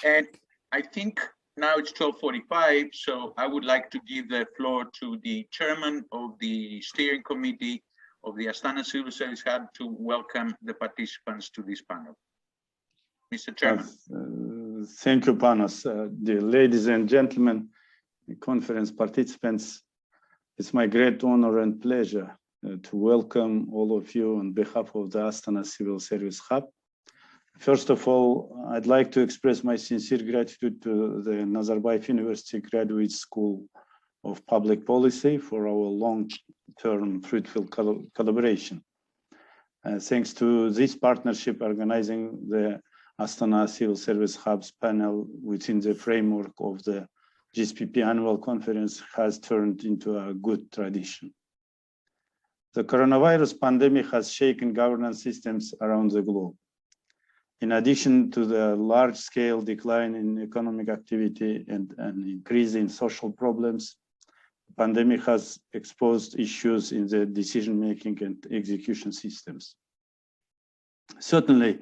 And I think now it's 12:45, so I would like to give the floor to the chairman of the steering committee of the Astana Civil Service Hub to welcome the participants to this panel. Mr. Chairman. Thank you, Panos. Dear ladies and gentlemen, conference participants, it's my great honor and pleasure to welcome all of you on behalf of the Astana Civil Service Hub. First of all, I'd like to express my sincere gratitude to the Nazarbayev University Graduate School of Public Policy for our long-term fruitful collaboration. Thanks to this partnership, organizing the Astana Civil Service Hub's panel within the framework of the GSPP annual conference has turned into a good tradition. The coronavirus pandemic has shaken governance systems around the globe. In addition to the large-scale decline in economic activity and an increase in social problems, the pandemic has exposed issues in the decision-making and execution systems. Certainly,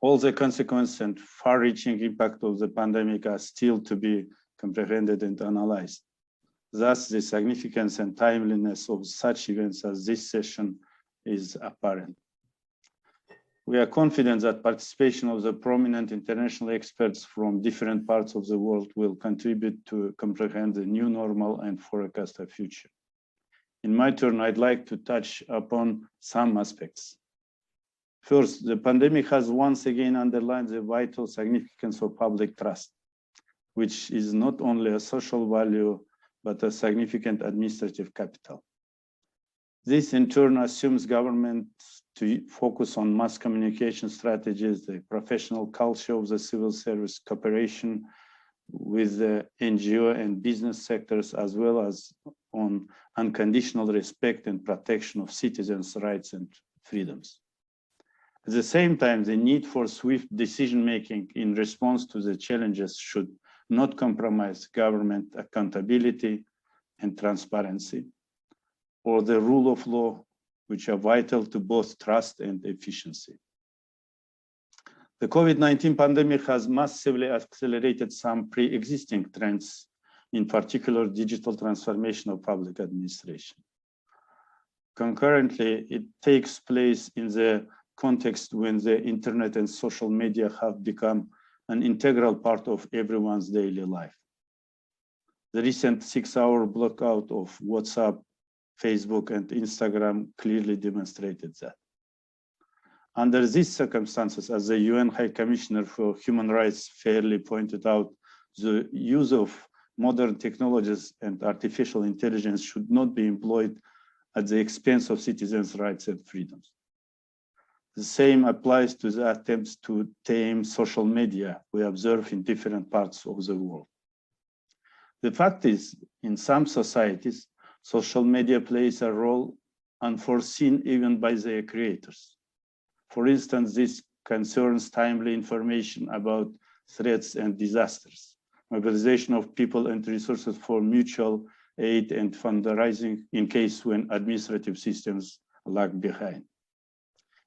all the consequences and far-reaching impact of the pandemic are still to be comprehended and analyzed. Thus, the significance and timeliness of such events as this session is apparent. We are confident that participation of the prominent international experts from different parts of the world will contribute to comprehend the new normal and forecast a future. In my turn, I'd like to touch upon some aspects. First, the pandemic has once again underlined the vital significance of public trust, which is not only a social value, but a significant administrative capital. This in turn assumes government to focus on mass communication strategies, the professional culture of the civil service, cooperation with the NGO and business sectors, as well as on unconditional respect and protection of citizens' rights and freedoms. At the same time, the need for swift decision-making in response to the challenges should not compromise government accountability and transparency, or the rule of law, which are vital to both trust and efficiency. The COVID-19 pandemic has massively accelerated some pre-existing trends, in particular digital transformation of public administration. Concurrently, it takes place in the context when the internet and social media have become an integral part of everyone's daily life. The recent 6-hour blackout of WhatsApp, Facebook, and Instagram clearly demonstrated that. Under these circumstances, as the UN High Commissioner for Human Rights fairly pointed out, the use of modern technologies and artificial intelligence should not be employed at the expense of citizens' rights and freedoms. The same applies to the attempts to tame social media we observe in different parts of the world. The fact is, in some societies, social media plays a role unforeseen even by their creators. For instance, this concerns timely information about threats and disasters, mobilization of people and resources for mutual aid and fundraising in case when administrative systems lag behind.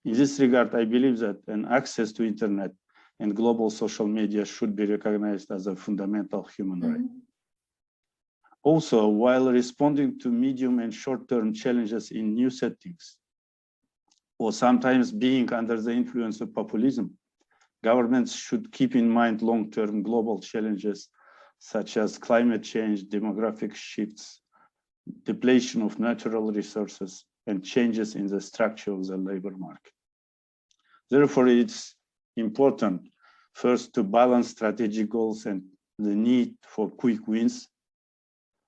In this regard, I believe that an access to internet and global social media should be recognized as a fundamental human right. Also, while responding to medium and short-term challenges in new settings, or sometimes being under the influence of populism, governments should keep in mind long-term global challenges such as climate change, demographic shifts, depletion of natural resources, and changes in the structure of the labor market. Therefore, it's important first to balance strategic goals and the need for quick wins.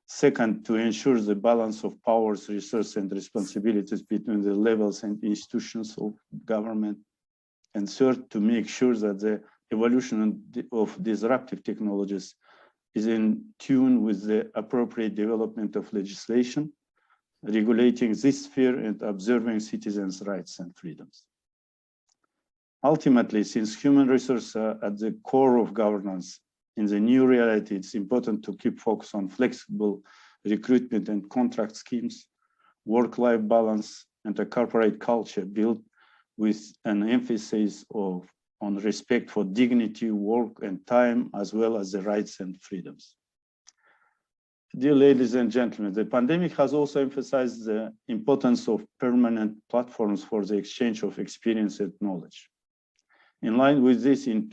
Second, to ensure the balance of powers, resources, and responsibilities between the levels and institutions of government. And third, to make sure that the evolution of disruptive technologies is in tune with the appropriate development of legislation, regulating this sphere and observing citizens' rights and freedoms. Ultimately, since human resources are at the core of governance, in the new reality, it's important to keep focus on flexible recruitment and contract schemes, work-life balance, and a corporate culture built with an emphasis of on respect for dignity, work and time, as well as the rights and freedoms. Dear ladies and gentlemen, the pandemic has also emphasized the importance of permanent platforms for the exchange of experience and knowledge. In line with this, in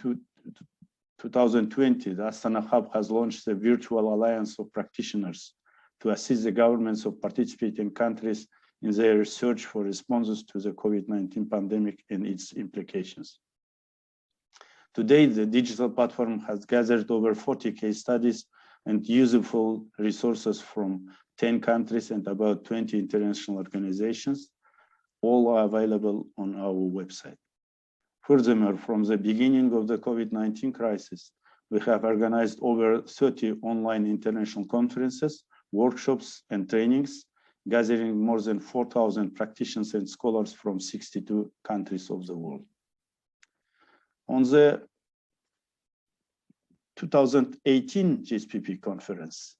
2020, the Astana Hub has launched a virtual alliance of practitioners to assist the governments of participating countries in their research for responses to the COVID-19 pandemic and its implications. Today, the digital platform has gathered over 40 case studies and useful resources from 10 countries and about 20 international organizations. All are available on our website. Furthermore, from the beginning of the COVID-19 crisis, we have organized over 30 online international conferences, workshops, and trainings, gathering more than 4,000 practitioners and scholars from 62 countries of the world. On the 2018 GSPP conference,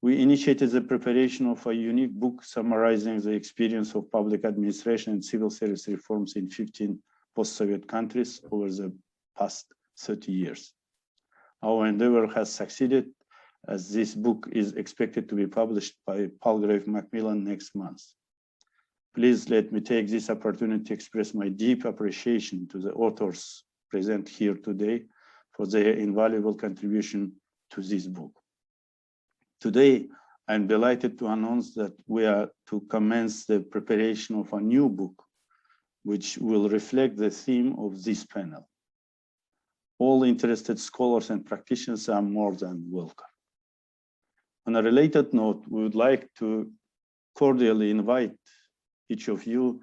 we initiated the preparation of a unique book summarizing the experience of public administration and civil service reforms in 15 post-Soviet countries over the past 30 years. Our endeavor has succeeded, as this book is expected to be published by Palgrave Macmillan next month. Please let me take this opportunity to express my deep appreciation to the authors present here today for their invaluable contribution to this book. Today, I'm delighted to announce that we are to commence the preparation of a new book, which will reflect the theme of this panel. All interested scholars and practitioners are more than welcome. On a related note, we would like to cordially invite each of you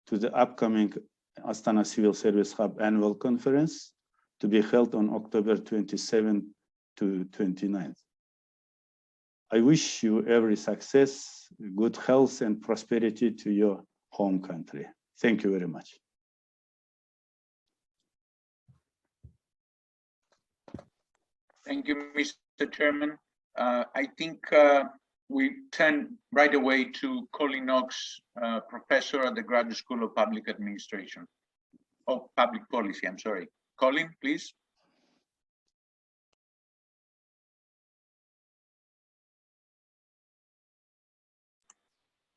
to the upcoming Astana Civil Service Hub Annual Conference to be held on October 27th to 29th. I wish you every success, good health, and prosperity to your home country. Thank you very much. Thank you, Mr. Chairman. I think we turn right away to Colin Knox, professor at the Graduate School of Public Administration, of Public Policy, I'm sorry. Colin, please.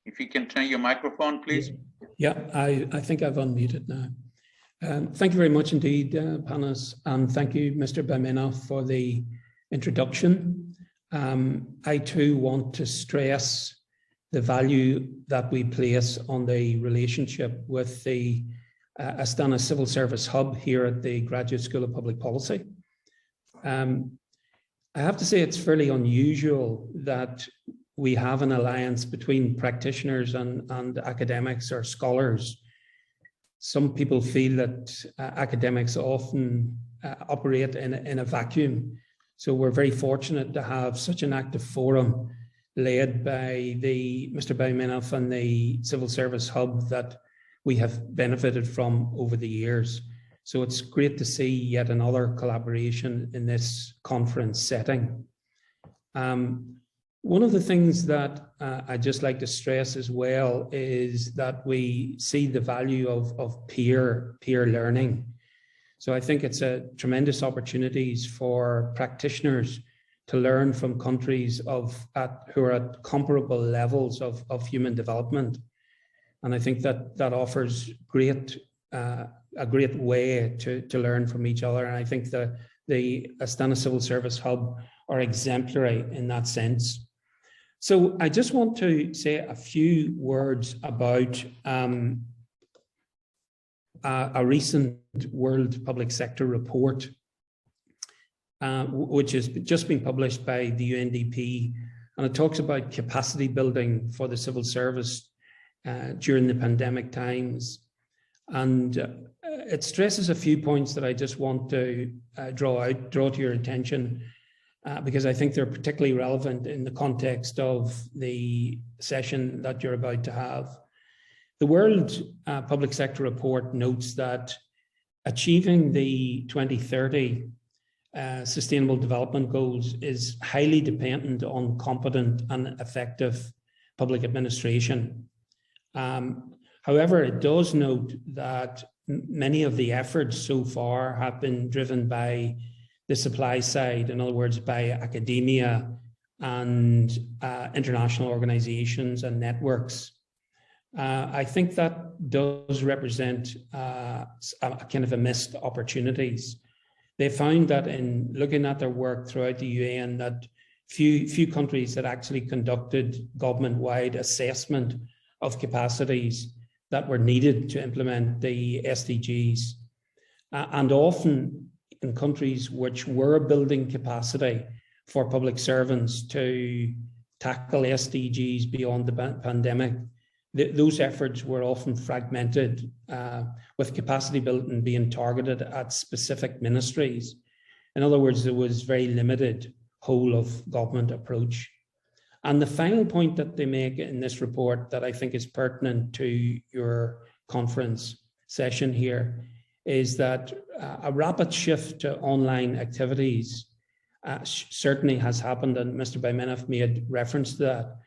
If you can turn your microphone, please. Yeah, I think I've unmuted now. Thank you very much indeed, Panos, and thank you, Mr. Baimenov, for the introduction. I too want to stress the value that we place on the relationship with the Astana Civil Service Hub here at the Graduate School of Public Policy. I have to say it's fairly unusual that we have an alliance between practitioners and academics or scholars. Some people feel that academics often operate in a vacuum. So we're very fortunate to have such an active forum led by Mr. Baimenov and the Civil Service Hub that we have benefited from over the years. So it's great to see yet another collaboration in this conference setting. One of the things that I'd just like to stress as well is that we see the value of peer learning. So I think it's a tremendous opportunities for practitioners to learn from countries who are at comparable levels of human development. And I think that offers a great way to learn from each other. And I think the Astana Civil Service Hub are exemplary in that sense. So I just want to say a few words about a recent World Public Sector report, which has just been published by the UNDP, and it talks about capacity building for the civil service during the pandemic times. And it stresses a few points that I just want to draw to your attention, because I think they're particularly relevant in the context of the session that you're about to have. The World Public Sector Report notes that achieving the 2030 Sustainable Development Goals is highly dependent on competent and effective public administration. However, it does note that many of the efforts so far have been driven by the supply side, in other words, by academia and international organizations and networks. I think that does represent a kind of a missed opportunities. They found that in looking at their work throughout the UN, that few countries had actually conducted government-wide assessment of capacities that were needed to implement the SDGs. And often in countries which were building capacity for public servants to tackle SDGs beyond the pandemic, those efforts were often fragmented, with capacity building being targeted at specific ministries. In other words, there was very limited whole of government approach. And the final point that they make in this report that I think is pertinent to your conference session here is that a rapid shift to online activities certainly has happened, and Mr. Baimenov made reference to that.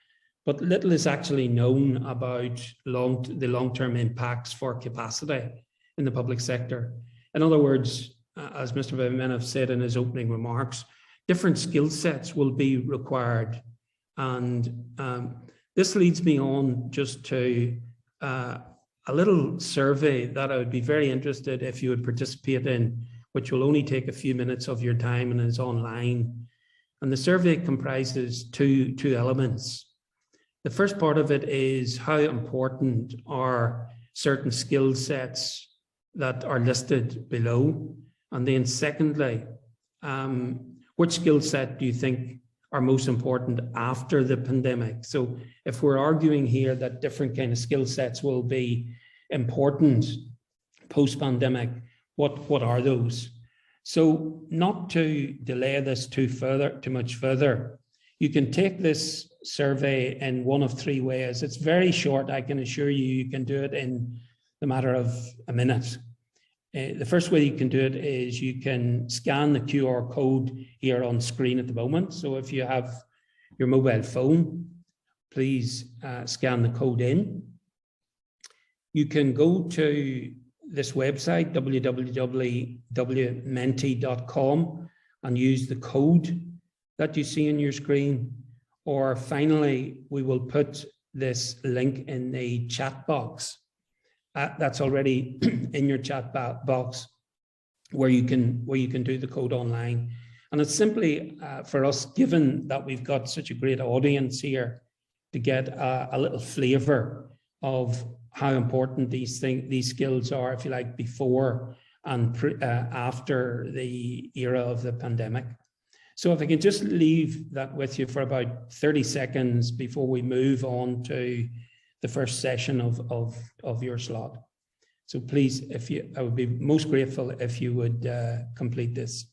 But little is actually known about the long-term impacts for capacity in the public sector. In other words, as Mr. Baimenov said in his opening remarks, different skill sets will be required. And this leads me on just to a little survey that I would be very interested if you would participate in, which will only take a few minutes of your time and is online. And the survey comprises two elements. The first part of it is how important are certain skill sets that are listed below? And then secondly, which skill set do you think are most important after the pandemic? So if we're arguing here that different kind of skill sets will be important post-pandemic, what are those? So not to delay this too much further, you can take this survey in one of three ways. It's very short. I can assure you, you can do it in the matter of a minute. The first way you can do it is you can scan the QR code here on screen at the moment. So if you have your mobile phone, please scan the code in. You can go to this website, www.menti.com, and use the code that you see on your screen. Or finally, we will put this link in the chat box. That's already in your chat box where you can do the code online. And it's simply for us, given that we've got such a great audience here, to get a little flavor of how important these skills are, if you like, before and after the era of the pandemic. So if I can just leave that with you for about 30 seconds before we move on to the first session of your slot. So please, I would be most grateful if you would complete this.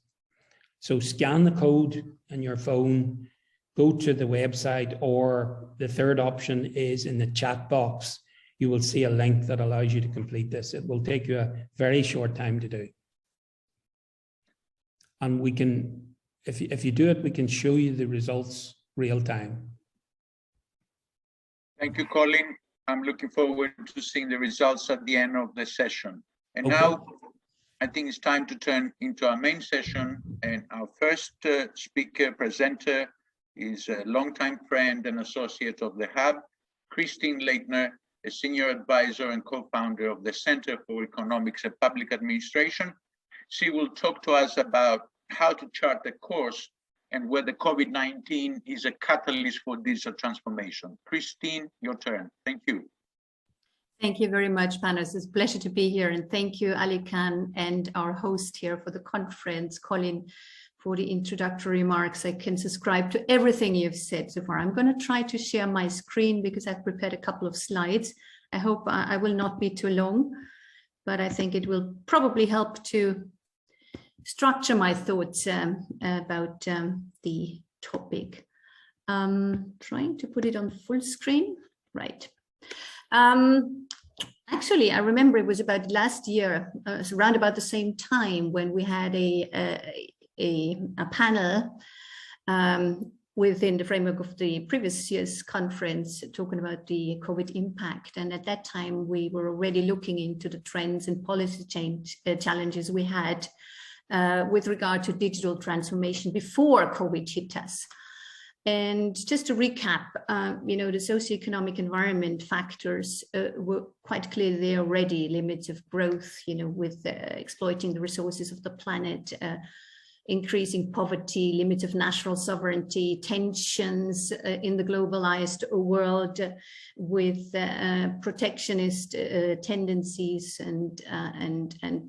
So scan the code on your phone, go to the website, or the third option is in the chat box. You will see a link that allows you to complete this. It will take you a very short time to do. And we can, if you do it, we can show you the results real time. Thank you, Colin. I'm looking forward to seeing the results at the end of the session. And Okay. now I think it's time to turn into our main session. And our first presenter is a longtime friend and associate of the Hub, Christine Leitner, a senior advisor and co-founder of the Center for Economics and Public Administration. She will talk to us about how to chart a course and whether COVID-19 is a catalyst for digital transformation. Christine, your turn. Thank you. Thank you very much, Panos. It's a pleasure to be here. And thank you, Alikhan, and our host here for the conference, Colin, for the introductory remarks. I can subscribe to everything you've said so far. I'm going to try to share my screen because I've prepared a couple of slides. I hope I will not be too long, but I think it will probably help to structure my thoughts about the topic. Trying to put it on full screen, right. Actually, I remember it was about last year, around about the same time when we had a panel within the framework of the previous year's conference, talking about the COVID impact. And at that time, we were already looking into the trends and policy challenges we had with regard to digital transformation before COVID hit us. And just to recap, the socioeconomic environment factors were quite clear there already, limits of growth, with exploiting the resources of the planet, increasing poverty, limits of national sovereignty, tensions in the globalized world with protectionist tendencies and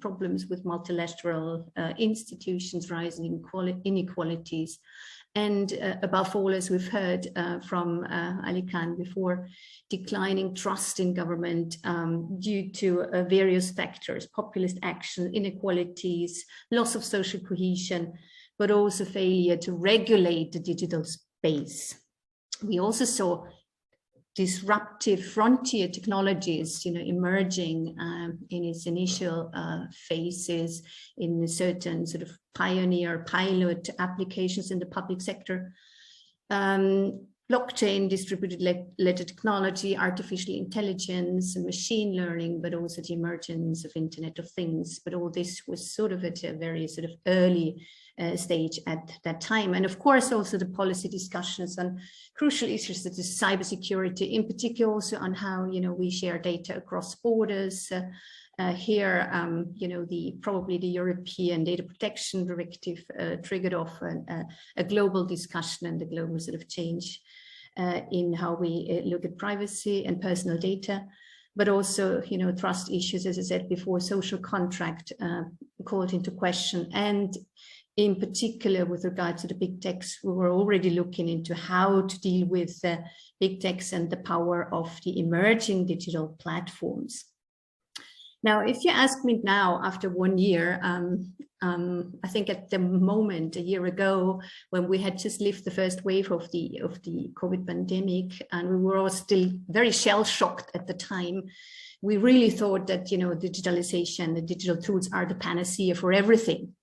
problems with multilateral institutions, rising inequalities. And above all, as we've heard from Alikhan before, declining trust in government due to various factors, populist action, inequalities, loss of social cohesion, but also failure to regulate the digital space. We also saw disruptive frontier technologies, emerging in its initial phases in certain sort of pioneer pilot applications in the public sector. Blockchain, distributed ledger technology, artificial intelligence, and machine learning, but also the emergence of Internet of Things. But all this was sort of at a very sort of early stage at that time. And of course, also the policy discussions on crucial issues such as cybersecurity, in particular also on how, we share data across borders. Here, probably the European Data Protection Directive triggered off a global discussion and a global sort of change in how we look at privacy and personal data, but also, trust issues, as I said before, social contract called into question. And in particular, with regard to the big techs, we were already looking into how to deal with big techs and the power of the emerging digital platforms. Now, if you ask me now, after 1 year, I think at the moment, a year ago, when we had just lived the first wave of the COVID pandemic, and we were all still very shell-shocked at the time, we really thought that, digitalization, the digital tools are the panacea for everything,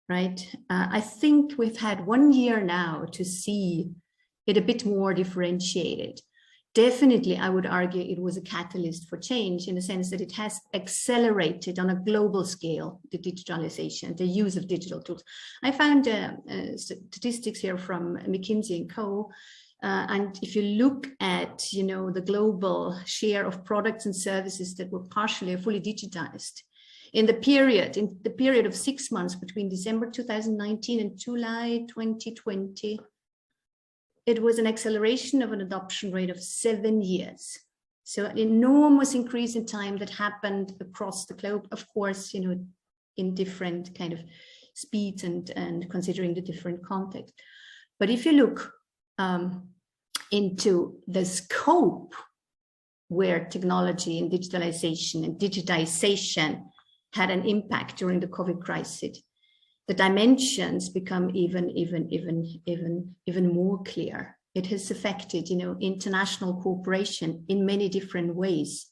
right? I think we've had 1 year now to see it a bit more differentiated. Definitely, I would argue it was a catalyst for change in the sense that it has accelerated on a global scale, the digitalization, the use of digital tools. I found statistics here from McKinsey & Co. And if you look at, the global share of products and services that were partially or fully digitized, in the period of 6 months between December 2019 and July 2020, it was an acceleration of an adoption rate of 7 years. So an enormous increase in time that happened across the globe, of course, in different kind of speeds and considering the different context. But if you look into the scope where technology and digitalization and digitization had an impact during the COVID crisis, the dimensions become even more clear. It has affected, international cooperation in many different ways.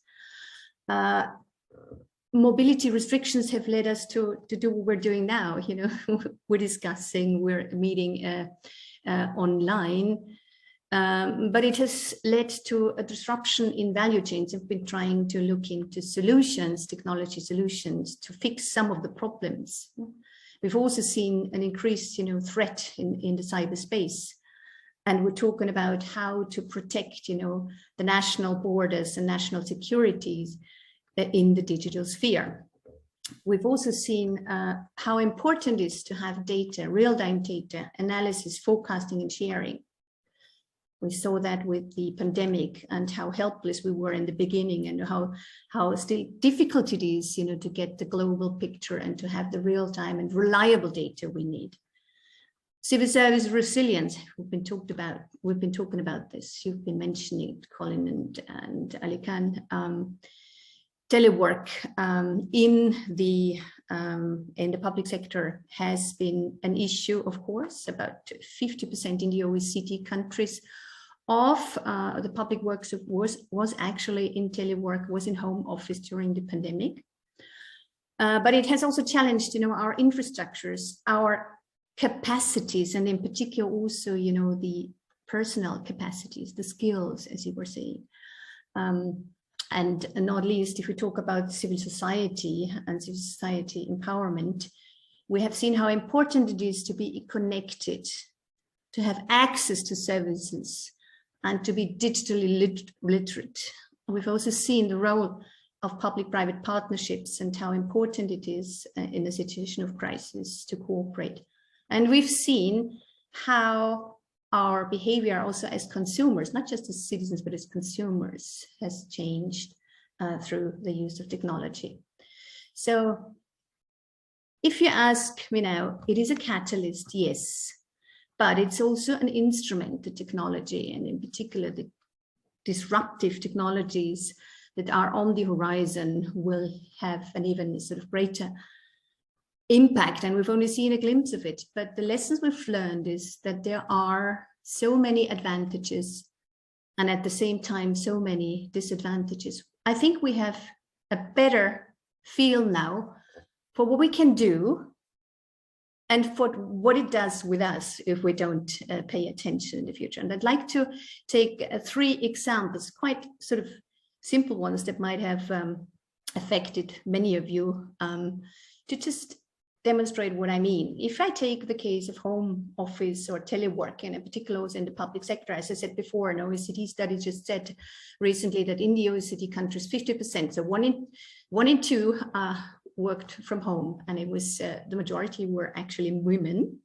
Mobility restrictions have led us to do what we're doing now. We're discussing, we're meeting online, but it has led to a disruption in value chains. We've been trying to look into solutions, technology solutions, to fix some of the problems. We've also seen an increased, threat in the cyberspace, and we're talking about how to protect, the national borders and national securities in the digital sphere. We've also seen how important it is to have data, real-time data, analysis, forecasting, and sharing. We saw that with the pandemic and how helpless we were in the beginning, and how still difficult it is, to get the global picture and to have the real-time and reliable data we need. Civil service resilience, we've been talking about this. You've been mentioning it, Colin and Alikhan. Telework in the public sector has been an issue, of course. About 50% in the OECD countries of the public workforce was actually in telework, was in home office during the pandemic. But it has also challenged, our infrastructures, our capacities, and in particular also, you know, the personal capacities, the skills, as you were saying. And not least, if we talk about civil society and civil society empowerment, we have seen how important it is to be connected, to have access to services, and to be digitally literate. We've also seen the role of public-private partnerships and how important it is in a situation of crisis to cooperate. And we've seen how our behavior also as consumers, not just as citizens, but as consumers, has changed through the use of technology. So if you ask me now, it is a catalyst, yes, but it's also an instrument, the technology, and in particular the disruptive technologies that are on the horizon will have an even sort of greater impact, and we've only seen a glimpse of it. But the lessons we've learned is that there are so many advantages and at the same time so many disadvantages. I think we have a better feel now for what we can do and for what it does with us if we don't pay attention in the future. And I'd like to take 3 examples, quite sort of simple ones that might have affected many of you, to just demonstrate what I mean. If I take the case of home office or telework, and in particular also in the public sector, as I said before, an OECD study just said recently that in the OECD countries, 50%, so one in two worked from home, and it was the majority were actually women.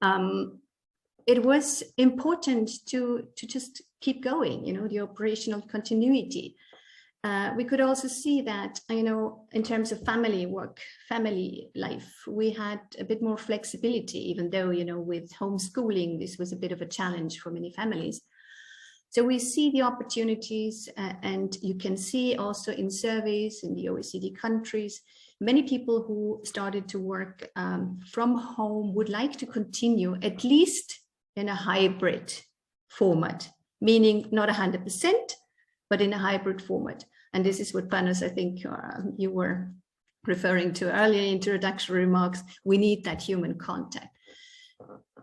It was important to just keep going, you know, the operational continuity. We could also see that, you know, in terms of family work, family life, we had a bit more flexibility, even though, you know, with homeschooling, this was a bit of a challenge for many families. So we see the opportunities, and you can see also in surveys in the OECD countries, many people who started to work from home would like to continue at least in a hybrid format, meaning not 100%, but in a hybrid format. And this is what, Panos, I think you were referring to earlier in introductory remarks. We need that human contact.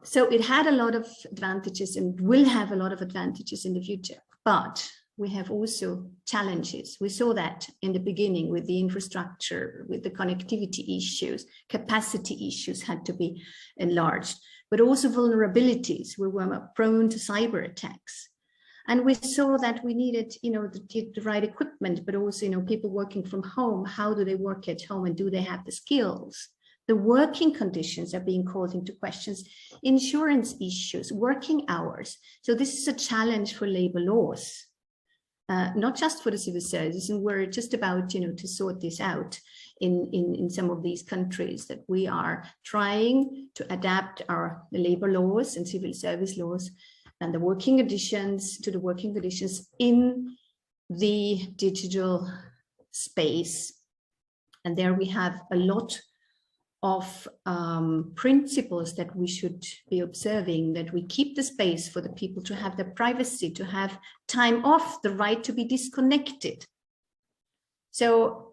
So it had a lot of advantages and will have a lot of advantages in the future, but we have also challenges. We saw that in the beginning with the infrastructure, with the connectivity issues, capacity issues had to be enlarged, but also vulnerabilities. We were prone to cyber attacks. And we saw that we needed, you know, the right equipment, but also, you know, people working from home. How do they work at home, and do they have the skills? The working conditions are being called into questions, insurance issues, working hours. So this is a challenge for labor laws, not just for the civil services. And we're just about, you know, to sort this out in some of these countries, that we are trying to adapt the labor laws and civil service laws and the working conditions to the working conditions in the digital space. And there we have a lot of principles that we should be observing, that we keep the space for the people to have their privacy, to have time off, the right to be disconnected. So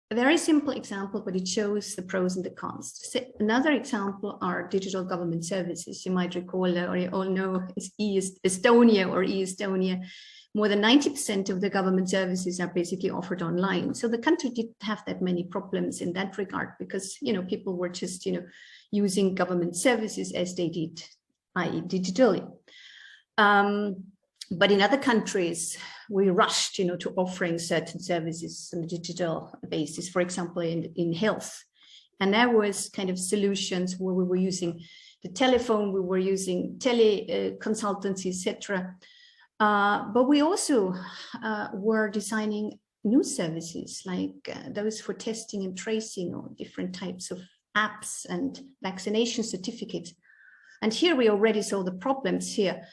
a very simple example, but it shows the pros and the cons. So another example are digital government services. You might recall, or you all know, is Estonia or e-Estonia. More than 90% of the government services are basically offered online. So the country didn't have that many problems in that regard, because, you know, people were just, you know, using government services as they did, i.e. digitally. But in other countries, we rushed, you know, to offering certain services on a digital basis, for example, in health. And there was kind of solutions where we were using the telephone, we were using teleconsultancy, etc. But we also were designing new services, like those for testing and tracing, or different types of apps and vaccination certificates. And here we already saw the problems here.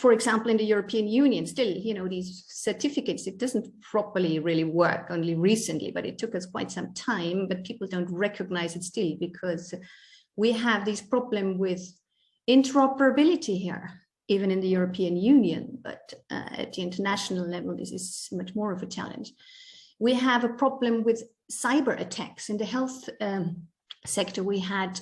For example, in the European Union, still, you know, these certificates, it doesn't properly really work, only recently, but it took us quite some time, but people don't recognize it still, because we have this problem with interoperability here, even in the European Union, but at the international level, this is much more of a challenge. We have a problem with cyber attacks. In the health sector, we had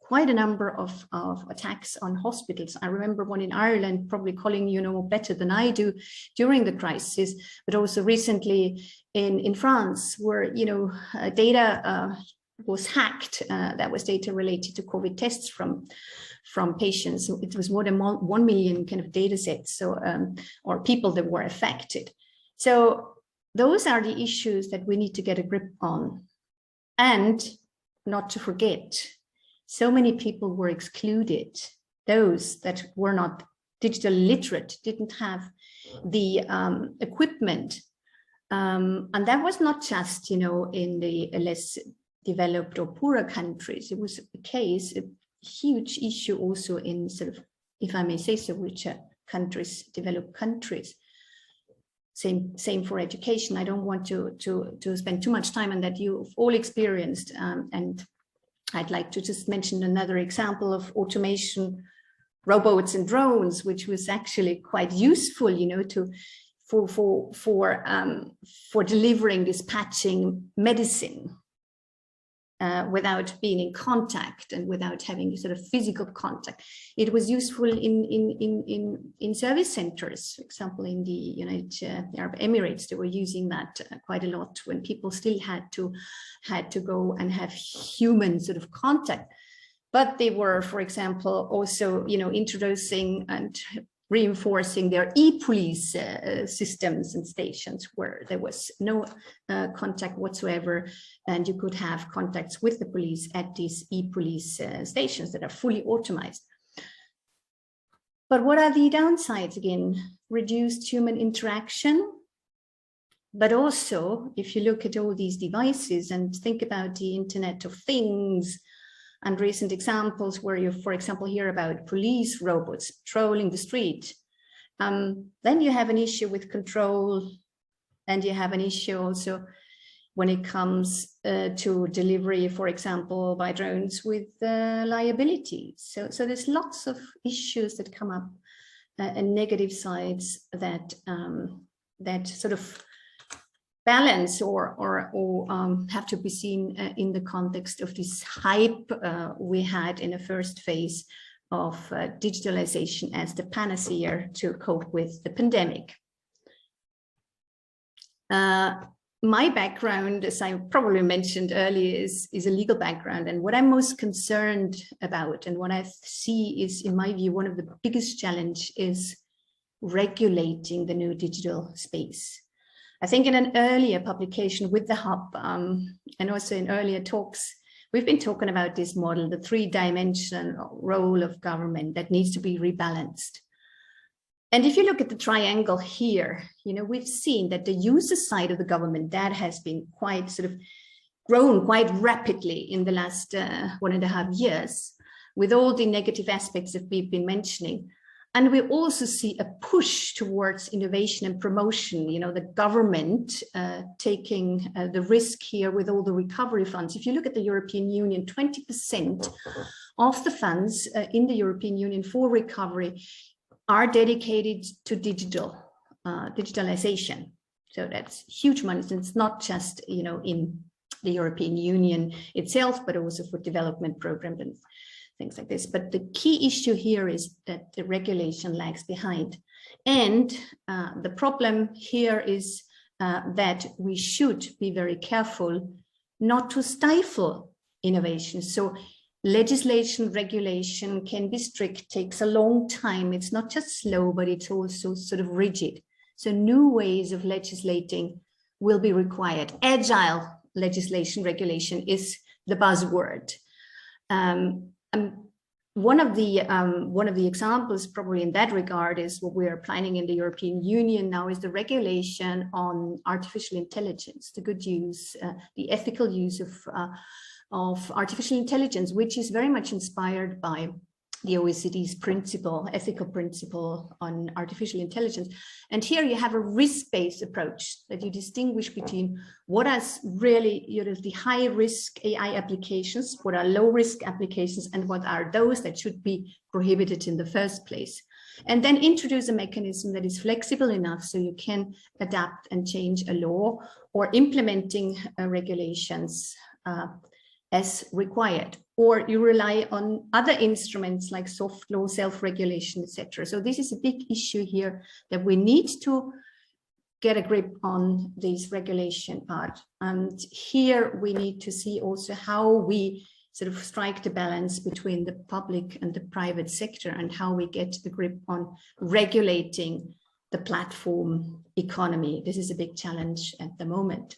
quite a number of attacks on hospitals. I remember one in Ireland, probably Colin, you know better than I do, during the crisis, but also recently in France, where, you know, data was hacked. That was data related to COVID tests from patients. So it was more than 1 million kind of data sets, so or people that were affected. So those are the issues that we need to get a grip on. And not to forget, so many people were excluded. Those that were not digital literate, didn't have the equipment. And that was not just, you know, in the less developed or poorer countries. It was a case, a huge issue also in sort of, if I may say so, richer countries, developed countries. Same for education. I don't want to spend too much time on that. You've all experienced, and I'd like to just mention another example of automation, robots and drones, which was actually quite useful, you know, for delivering, dispatching medicine without being in contact and without having sort of physical contact. It was useful in service centers, for example, in the United Arab Emirates. They were using that quite a lot when people still had to go and have human sort of contact. But they were, for example, also, you know, introducing and reinforcing their e-police systems and stations where there was no contact whatsoever, and you could have contacts with the police at these e-police stations that are fully automated. But what are the downsides? Again, reduced human interaction, but also if you look at all these devices and think about the Internet of Things, and recent examples where you, for example, hear about police robots patrolling the street, then you have an issue with control, and you have an issue also when it comes to delivery, for example, by drones with liability. So there's lots of issues that come up and negative sides that that sort of balance or have to be seen in the context of this hype we had in the first phase of digitalization as the panacea to cope with the pandemic. My background, as I probably mentioned earlier, is a legal background, and what I'm most concerned about and what I see is, in my view, one of the biggest challenge is regulating the new digital space. I think in an earlier publication with the Hub and also in earlier talks, we've been talking about this model, the three-dimensional role of government that needs to be rebalanced. And if you look at the triangle here, you know, we've seen that the user side of the government, that has been quite sort of grown quite rapidly in the last 1.5 years, with all the negative aspects that we've been mentioning. And we also see a push towards innovation and promotion, you know, the government taking the risk here with all the recovery funds. If you look at the European Union, 20% of the funds in the European Union for recovery are dedicated to digitalization. So that's huge money. And it's not just, you know, in the European Union itself, but also for development programs and things like this. But the key issue here is that the regulation lags behind. And the problem here is that we should be very careful not to stifle innovation. So legislation, regulation can be strict, takes a long time. It's not just slow, but it's also sort of rigid. So new ways of legislating will be required. Agile legislation, regulation is the buzzword. One of the examples probably in that regard is what we are planning in the European Union now is the regulation on artificial intelligence, the good use, the ethical use of artificial intelligence, which is very much inspired by the OECD's ethical principle on artificial intelligence. And here you have a risk-based approach that you distinguish between what is really, you know, the high-risk AI applications, what are low-risk applications, and what are those that should be prohibited in the first place. And then introduce a mechanism that is flexible enough so you can adapt and change a law or implementing regulations as required. or you rely on other instruments like soft law, self-regulation, etc. So this is a big issue here that we need to get a grip on this regulation part. And here we need to see also how we sort of strike the balance between the public and the private sector and how we get the grip on regulating the platform economy. This is a big challenge at the moment.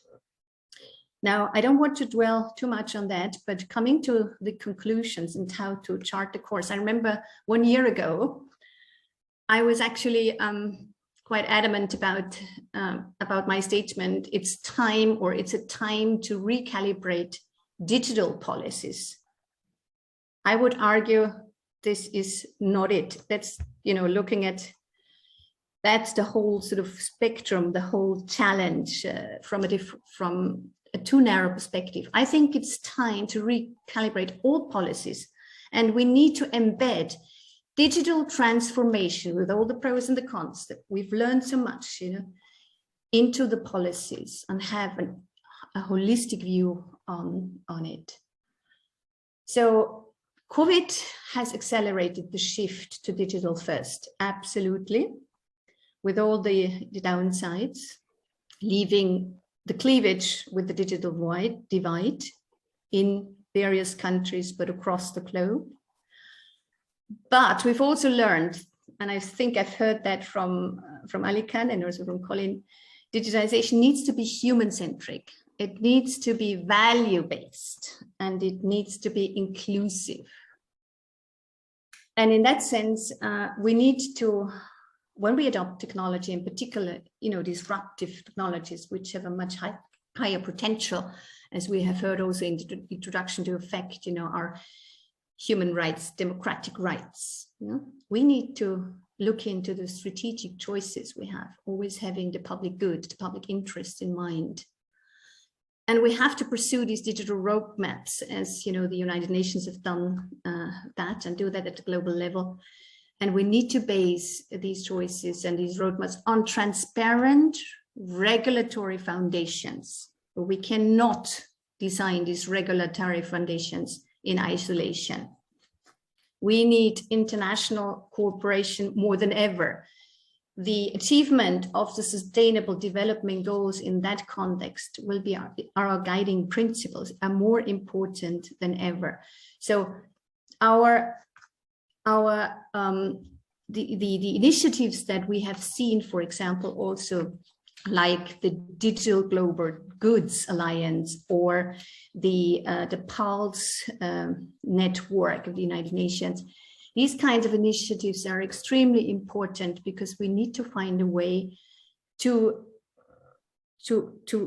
Now, I don't want to dwell too much on that, but coming to the conclusions and how to chart the course. I remember 1 year ago, I was actually quite adamant about my statement. It's time, or it's a time to recalibrate digital policies. I would argue this is not it. That's, you know, looking at, that's the whole sort of spectrum, the whole challenge from a too narrow perspective. I think it's time to recalibrate all policies, and we need to embed digital transformation with all the pros and the cons that we've learned so much, you know, into the policies and have a holistic view on it. So COVID has accelerated the shift to digital first, absolutely, with all the downsides, leaving the cleavage with the digital divide in various countries, but across the globe. But we've also learned, and I think I've heard that from Alikhan and also from Colin, digitization needs to be human-centric. It needs to be value-based, and it needs to be inclusive. And in that sense, we need to, when we adopt technology, in particular, you know, disruptive technologies, which have a much higher potential, as we have heard also in the introduction, to affect, you know, our human rights, democratic rights. You know? We need to look into the strategic choices we have, always having the public good, the public interest in mind. And we have to pursue these digital roadmaps, as you know, the United Nations have done that and do that at the global level. And we need to base these choices and these roadmaps on transparent regulatory foundations. We cannot design these regulatory foundations in isolation. We need international cooperation more than ever. The achievement of the Sustainable Development Goals in that context will be our guiding principles, are more important than ever. So the initiatives that we have seen, for example, also like the Digital Global Goods Alliance or the Pulse network of the United Nations, these kinds of initiatives are extremely important because we need to find a way to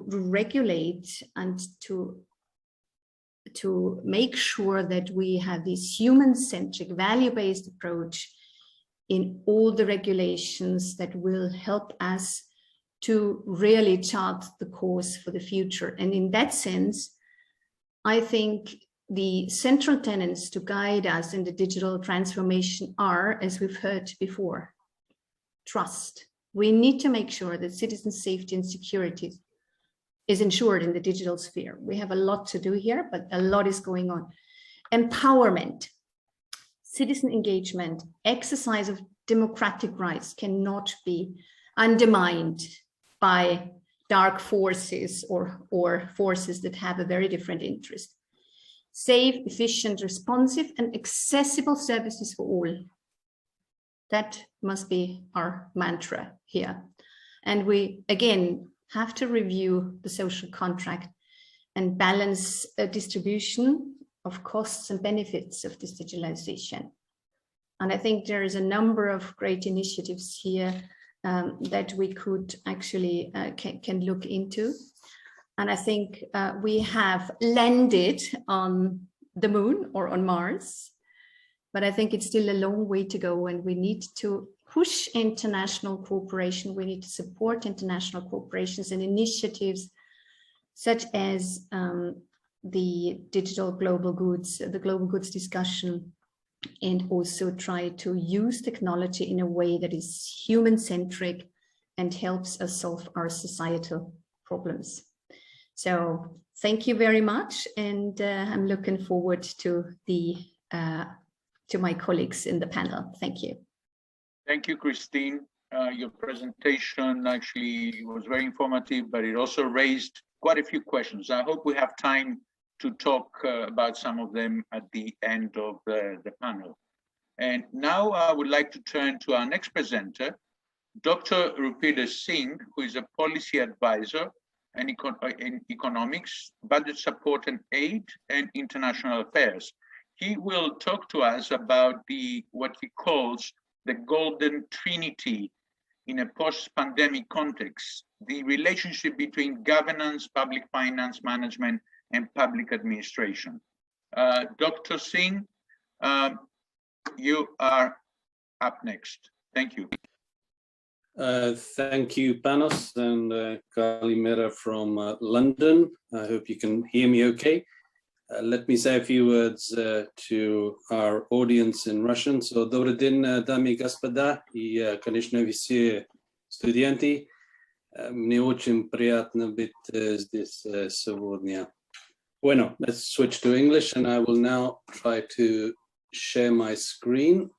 regulate and to make sure that we have this human-centric, value-based approach in all the regulations that will help us to really chart the course for the future. And in that sense, I think the central tenets to guide us in the digital transformation are, as we've heard before, trust. We need to make sure that citizen safety and security is ensured in the digital sphere. We have a lot to do here, but a lot is going on. Empowerment, citizen engagement, exercise of democratic rights cannot be undermined by dark forces or forces that have a very different interest. Safe, efficient, responsive, and accessible services for all. That must be our mantra here. And we, again, have to review the social contract and balance a distribution of costs and benefits of this digitalization. And I think there is a number of great initiatives here that we could actually can look into. And I think we have landed on the moon or on Mars, but I think it's still a long way to go, and we need to push international cooperation. We need to support international corporations and initiatives such as the digital global goods, the global goods discussion, and also try to use technology in a way that is human-centric and helps us solve our societal problems. So thank you very much, and I'm looking forward to my colleagues in the panel. Thank you. Thank you, Christine. Your presentation actually was very informative, but it also raised quite a few questions. I hope we have time to talk about some of them at the end of the panel. And now I would like to turn to our next presenter, Dr. Rupinder Singh, who is a policy advisor in economics, budget support and aid, and international affairs. He will talk to us about what he calls the golden trinity in a post-pandemic context, the relationship between governance, public finance management, and public administration. Dr. Singh, you are up next. Thank you. Thank you, Panos, and Kalimera from London. I hope you can hear me okay. Let me say a few words to our audience in Russian. So, добрый день, дамы и господа, и, конечно, все студенты. Мне очень приятно быть здесь сегодня. Bueno, let's switch to English, and I will now try to share my screen.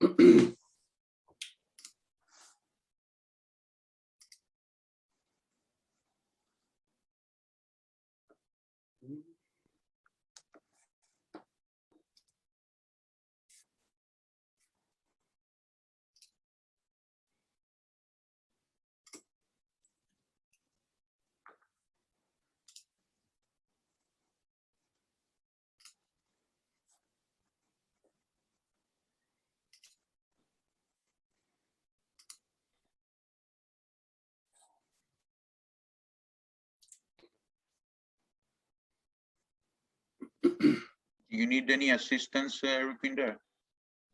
Do you need any assistance, Rupinder?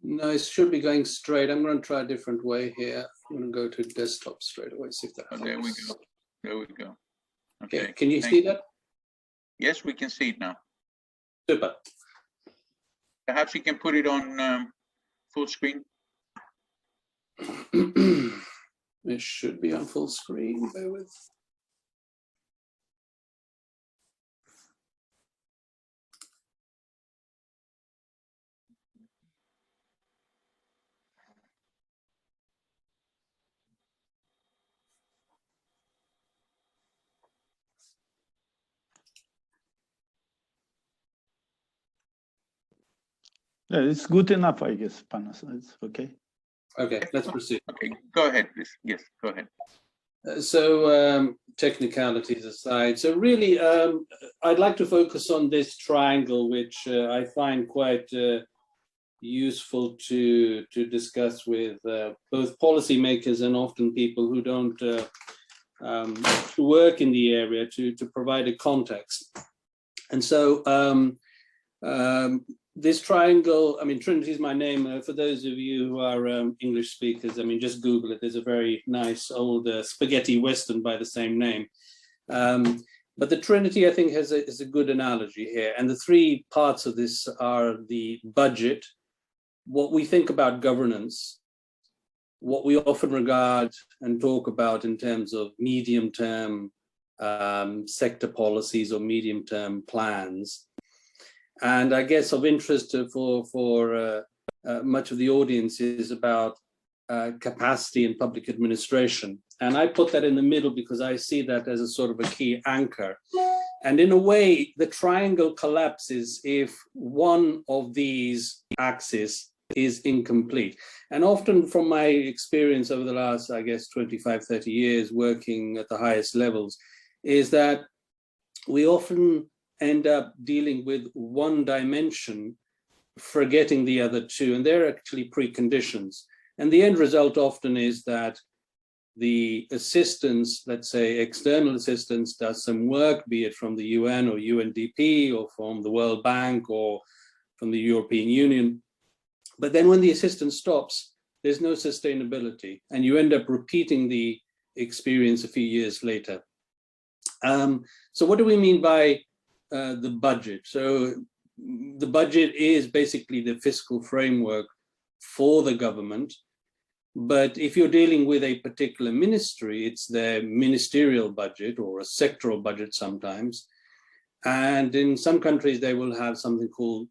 No, it should be going straight. I'm going to try a different way here. I'm going to go to desktop straight away, see if that helps. There we go. There we go. Okay, Okay. can you see that? Yes, we can see it now. Super. Perhaps you can put it on full screen. It should be on full screen. Bear with. Yeah, it's good enough, I guess, Panos. It's okay. Okay, let's proceed. Okay, go ahead, please. Yes, go ahead. So technicalities aside, so really I'd like to focus on this triangle, which I find quite useful to discuss with both policymakers and often people who don't work in the area to provide a context. And so this triangle, I mean, Trinity is my name. For those of you who are English speakers, I mean, just Google it. There's a very nice old spaghetti Western by the same name. But the Trinity, I think, is a good analogy here. And the three parts of this are the budget, what we think about governance, what we often regard and talk about in terms of medium-term sector policies or medium-term plans. And I guess of interest for much of the audience is about capacity in public administration. And I put that in the middle because I see that as a sort of a key anchor. And in a way, the triangle collapses if one of these axes is incomplete. And often from my experience over the last, I guess, 25, 30 years working at the highest levels, is that we often end up dealing with one dimension, forgetting the other two, and they're actually preconditions. And the end result often is that the assistance, let's say external assistance, does some work, be it from the UN or UNDP or from the World Bank or from the European Union. But then when the assistance stops, there's no sustainability, and you end up repeating the experience a few years later. So what do we mean by the budget? So the budget is basically the fiscal framework for the government. But if you're dealing with a particular ministry, it's their ministerial budget or a sectoral budget sometimes. And in some countries, they will have something called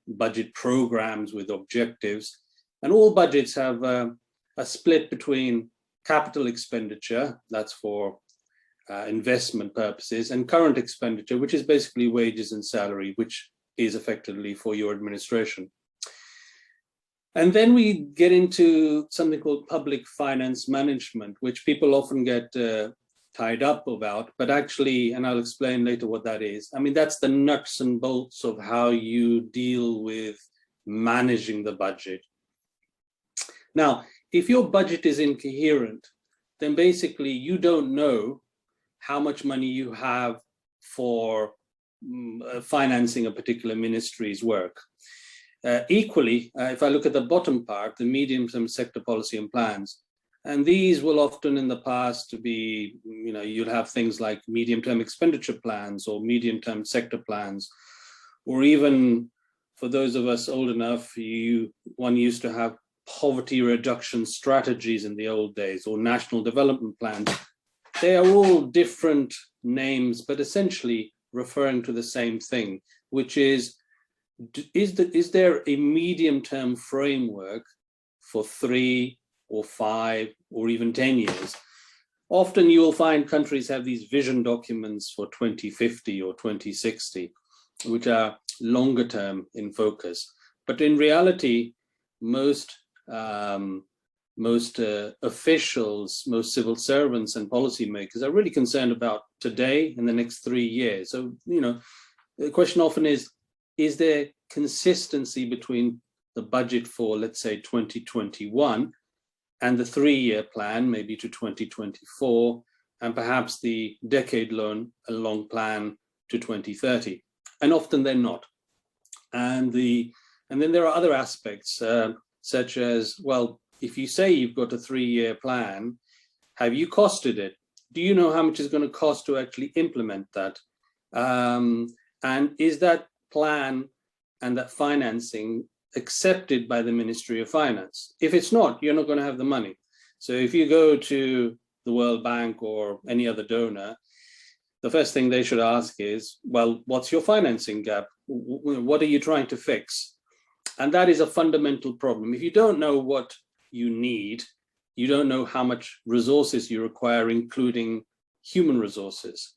budget programs with objectives. And all budgets have a split between capital expenditure, that's for investment purposes, and current expenditure, which is basically wages and salary, which is effectively for your administration. And then we get into something called public finance management, which people often get tied up about, but actually, and I'll explain later what that is. I mean, that's the nuts and bolts of how you deal with managing the budget. Now, if your budget is incoherent, then basically you don't know how much money you have for financing a particular ministry's work. Equally, if I look at the bottom part, the medium-term sector policy and plans, and these will often in the past be, you'll have things like medium-term expenditure plans or medium-term sector plans, or even for those of us old enough, one used to have poverty reduction strategies in the old days, or national development plans. They are all different names, but essentially referring to the same thing, which is there a medium-term framework for 3 or 5 or even 10 years? Often you will find countries have these vision documents for 2050 or 2060, which are longer term in focus. But in reality, most officials, most civil servants and policymakers are really concerned about today and the next 3 years. So, the question often is there consistency between the budget for, let's say, 2021 and the 3-year plan, maybe to 2024, and perhaps the decade-long plan to 2030? And often they're not. And then there are other aspects, such as, well, if you say you've got a 3-year plan, have you costed it? Do you know how much it's going to cost to actually implement that? And is that plan and that financing accepted by the Ministry of Finance? If it's not, you're not going to have the money. So if you go to the World Bank or any other donor, the first thing they should ask is, well, what's your financing gap? What are you trying to fix? And that is a fundamental problem. If you don't know what you need, you don't know how much resources you require, including human resources.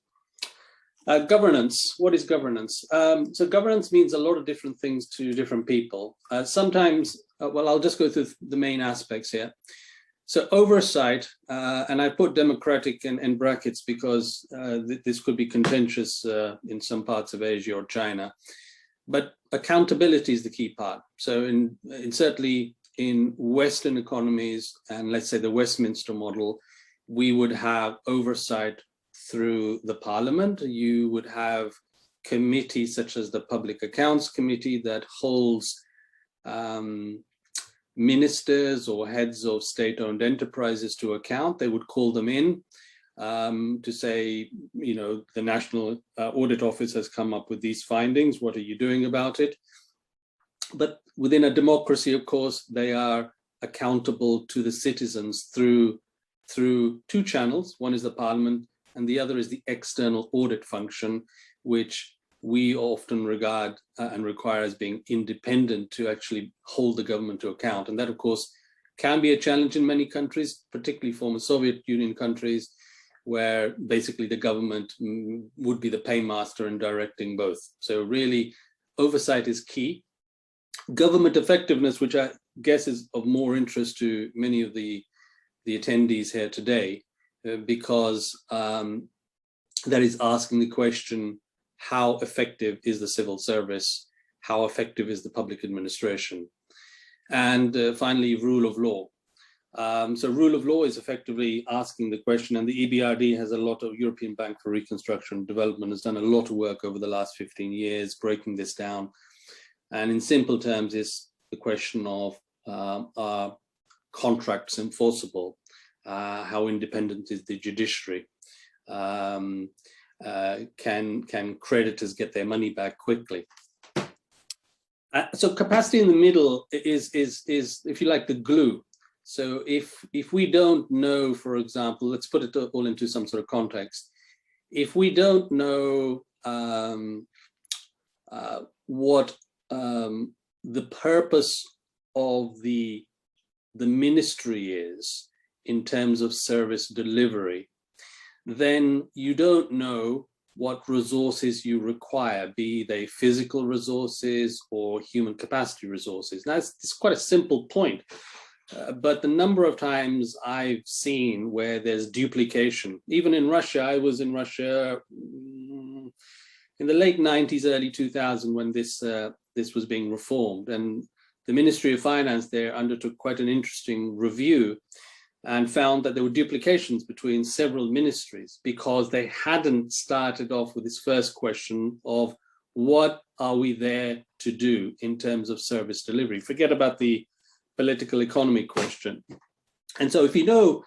Governance, what is governance? So governance means a lot of different things to different people. Sometimes, well, I'll just go through the main aspects here. So oversight, and I put democratic in brackets because this could be contentious in some parts of Asia or China, but accountability is the key part. So certainly in Western economies, and let's say the Westminster model, we would have oversight through the parliament. You would have committees such as the Public Accounts Committee that holds ministers or heads of state-owned enterprises to account. They would call them in to say, the National Audit Office has come up with these findings. What are you doing about it? But within a democracy, of course, they are accountable to the citizens through 2 channels. One is the parliament, and the other is the external audit function, which we often regard and require as being independent to actually hold the government to account. And that, of course, can be a challenge in many countries, particularly former Soviet Union countries, where basically the government would be the paymaster in directing both. So really, oversight is key. Government effectiveness, which I guess is of more interest to many of the attendees here today, because that is asking the question, how effective is the civil service? How effective is the public administration? And finally, rule of law. So rule of law is effectively asking the question, and the EBRD has a lot of, European Bank for Reconstruction and Development has done a lot of work over the last 15 years, breaking this down. And in simple terms is the question of are contracts enforceable? How independent is the judiciary? Can creditors get their money back quickly? So capacity in the middle is, if you like, the glue. So if we don't know, for example, let's put it all into some sort of context. If we don't know, what the purpose of the ministry is in terms of service delivery, then you don't know what resources you require, be they physical resources or human capacity resources. Now, it's quite a simple point, but the number of times I've seen where there's duplication, even in Russia. I was in Russia in the late 90s, early 2000 when this was being reformed, and the Ministry of Finance there undertook quite an interesting review and found that there were duplications between several ministries because they hadn't started off with this first question of what are we there to do in terms of service delivery. Forget about the political economy question. And so if you know,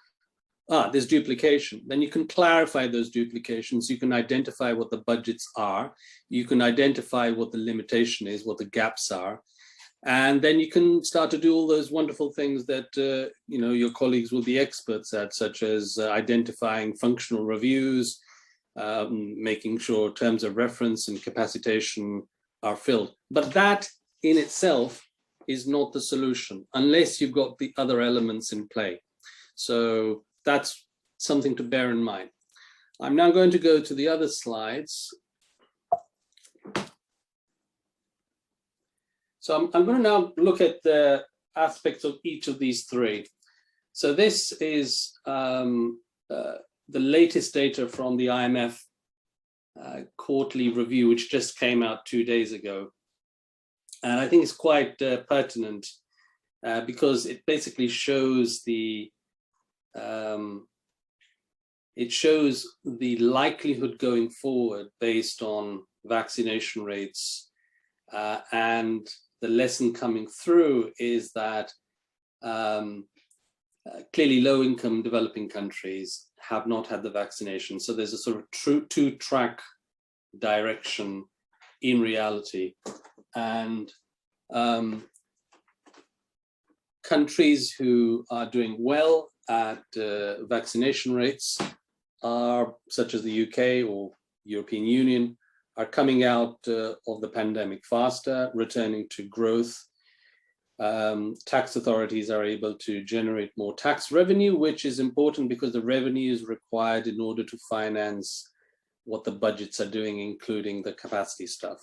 there's duplication, then you can clarify those duplications. You can identify what the budgets are. You can identify what the limitation is, what the gaps are. And then you can start to do all those wonderful things that your colleagues will be experts at, such as identifying functional reviews, making sure terms of reference and capacitation are filled. But that in itself is not the solution unless you've got the other elements in play. So that's something to bear in mind. I'm now going to go to the other slides. So I'm going to now look at the aspects of each of these three. So this is the latest data from the IMF quarterly review, which just came out 2 days ago. And I think it's quite pertinent because it basically shows the likelihood going forward based on vaccination rates, and the lesson coming through is that clearly low-income developing countries have not had the vaccination. So there's a sort of two-track direction in reality. And countries who are doing well at vaccination rates are, such as the UK or European Union, are coming out of the pandemic faster, returning to growth. Tax authorities are able to generate more tax revenue, which is important because the revenue is required in order to finance what the budgets are doing, including the capacity stuff.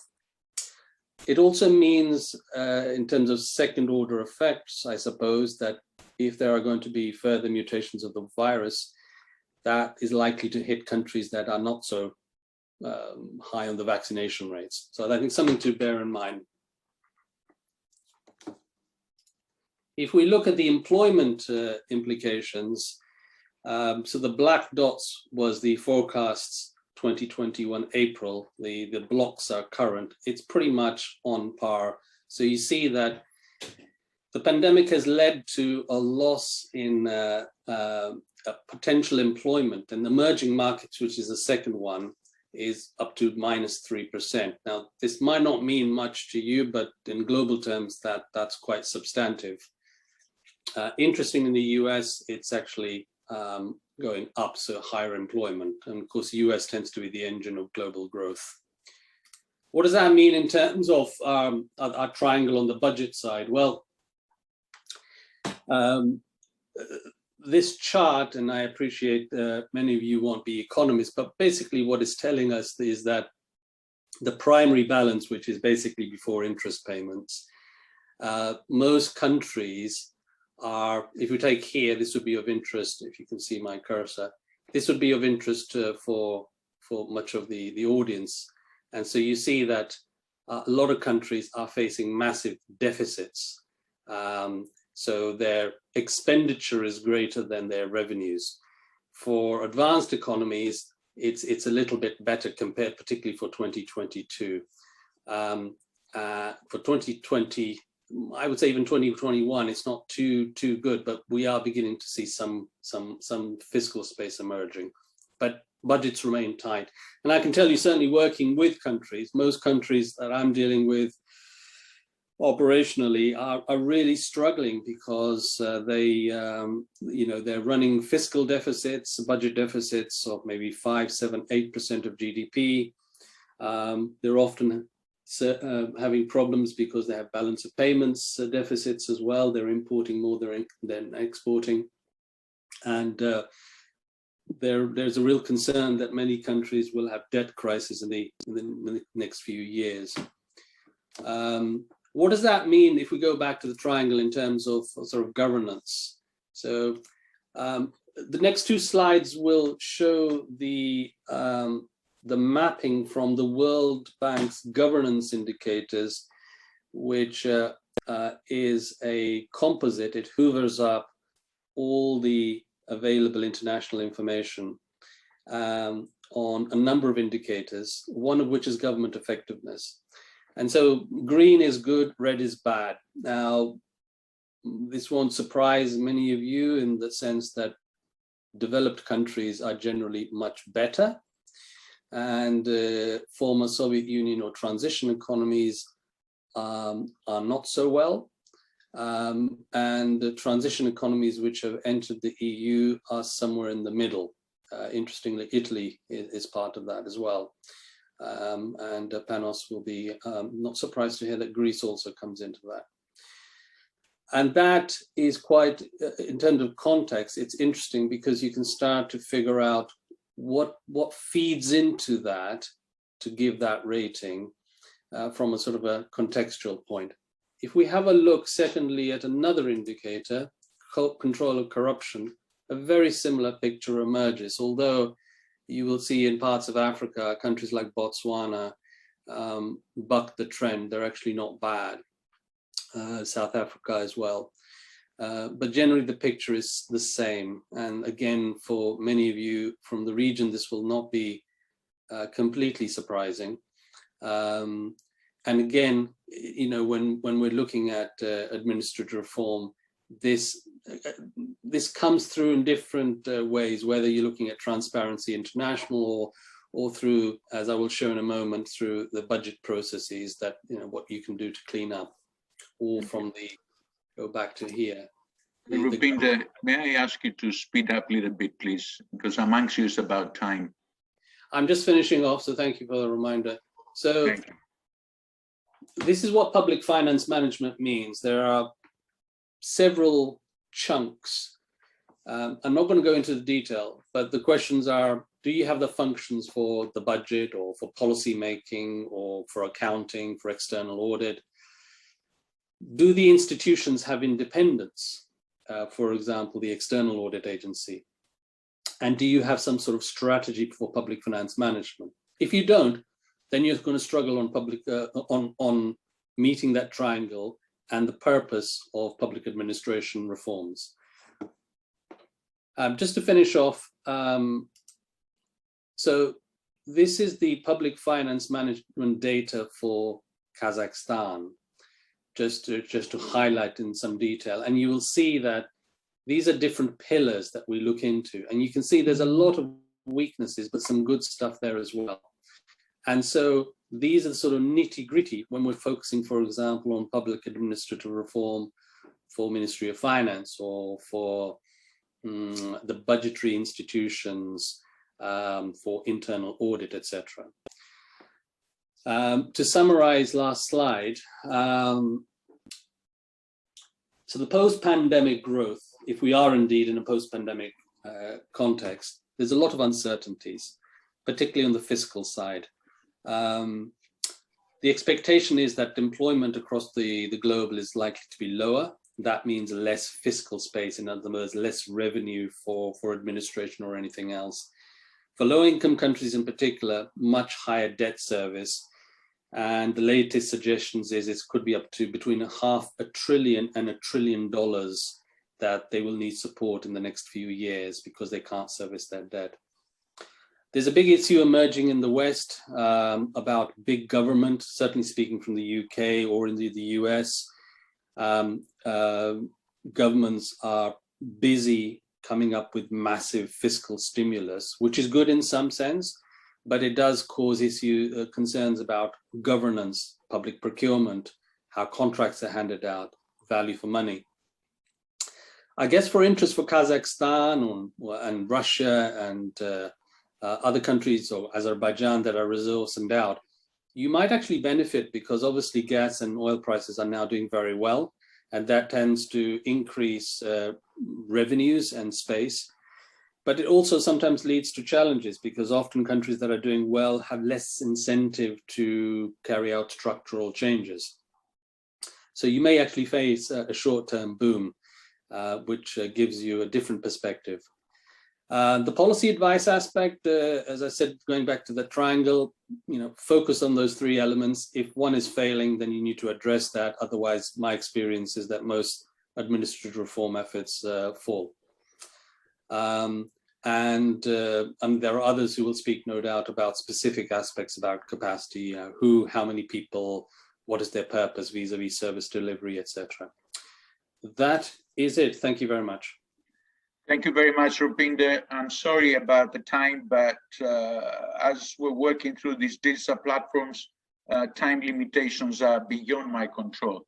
It also means, in terms of second order effects, I suppose, that if there are going to be further mutations of the virus, that is likely to hit countries that are not so high on the vaccination rates. So I think something to bear in mind. If we look at the employment implications, so the black dots was the forecasts 2021 April, the blocks are current, it's pretty much on par. So you see that the pandemic has led to a loss in potential employment, and emerging markets, which is the second one, is up to -3%. Now, this might not mean much to you, but in global terms, that's quite substantive. Interesting, in the US, it's actually going up, so higher employment. And of course, the US tends to be the engine of global growth. What does that mean in terms of our triangle on the budget side? Well, this chart, and I appreciate many of you won't be economists, but basically what it's telling us is that the primary balance, which is basically before interest payments, most countries are, if you take here, this would be of interest, if you can see my cursor, this would be of interest for much of the audience. And so you see that a lot of countries are facing massive deficits. So their expenditure is greater than their revenues. For advanced economies, it's a little bit better compared, particularly for 2022. For 2020, I would say even 2021, it's not too good, but we are beginning to see some fiscal space emerging. But budgets remain tight. And I can tell you, certainly working with countries, most countries that I'm dealing with operationally are really struggling because they're running fiscal deficits, budget deficits of maybe 5, 7, 8% of GDP. They're often having problems because they have balance of payments deficits as well. They're importing more than exporting. And there's a real concern that many countries will have debt crisis in the next few years. What does that mean if we go back to the triangle in terms of sort of governance? So the next two slides will show the mapping from the World Bank's governance indicators, which is a composite. It hoovers up all the available international information on a number of indicators, one of which is government effectiveness. And so green is good, red is bad. Now, this won't surprise many of you in the sense that developed countries are generally much better, and former Soviet Union or transition economies are not so well. And the transition economies which have entered the EU are somewhere in the middle. Interestingly, Italy is part of that as well. And Panos will be not surprised to hear that Greece also comes into that. And that is quite, in terms of context, it's interesting because you can start to figure out what feeds into that to give that rating from a sort of a contextual point. If we have a look, secondly, at another indicator, control of corruption, a very similar picture emerges, although you will see in parts of Africa, countries like Botswana buck the trend. They're actually not bad. South Africa as well. But generally the picture is the same. And again, for many of you from the region, this will not be completely surprising. And again, you know, when we're looking at administrative reform, this comes through in different ways, whether you're looking at Transparency International or through, as I will show in a moment, through the budget processes that, you know, what you can do to clean up, or from the, go back to here. Rupinder, may I ask you to speed up a little bit, please, because I'm anxious about time. I'm just finishing off, so thank you for the reminder. So this is what public finance management means. There are several chunks. I'm not going to go into the detail, but the questions are, do you have the functions for the budget or for policy making or for accounting, for external audit? Do the institutions have independence? For example, the external audit agency. And do you have some sort of strategy for public finance management? If you don't, then you're going to struggle on public on meeting that triangle and the purpose of public administration reforms. Just to finish off, so this is the public finance management data for Kazakhstan, just to highlight in some detail. And you will see that these are different pillars that we look into. And you can see there's a lot of weaknesses, but some good stuff there as well. And so these are the sort of nitty-gritty when we're focusing, for example, on public administrative reform for Ministry of Finance or for the budgetary institutions, for internal audit, etc. To summarize last slide, so the post-pandemic growth, if we are indeed in a post-pandemic context, there's a lot of uncertainties, particularly on the fiscal side. The expectation is that employment across the globe is likely to be lower. That means less fiscal space, in other words, less revenue for administration or anything else. For low-income countries in particular, much higher debt service. And the latest suggestions is it could be up to between $500 billion and $1 trillion that they will need support in the next few years because they can't service their debt. There's a big issue emerging in the West about big government, certainly speaking from the UK or in the US. Governments are busy coming up with massive fiscal stimulus, which is good in some sense, but it does cause concerns about governance, public procurement, how contracts are handed out, value for money. I guess for interest for Kazakhstan and Russia and other countries or Azerbaijan that are resource endowed, you might actually benefit because obviously gas and oil prices are now doing very well, and that tends to increase revenues and space. But it also sometimes leads to challenges because often countries that are doing well have less incentive to carry out structural changes. So you may actually face a short-term boom, which gives you a different perspective. The policy advice aspect, as I said, going back to the triangle, focus on those three elements. If one is failing, then you need to address that. Otherwise, my experience is that most administrative reform efforts fall. And there are others who will speak, no doubt, about specific aspects about capacity, how many people, what is their purpose vis-a-vis service delivery, etc. That is it. Thank you very much. Thank you very much, Rupinder. I'm sorry about the time, but as we're working through these digital platforms, time limitations are beyond my control.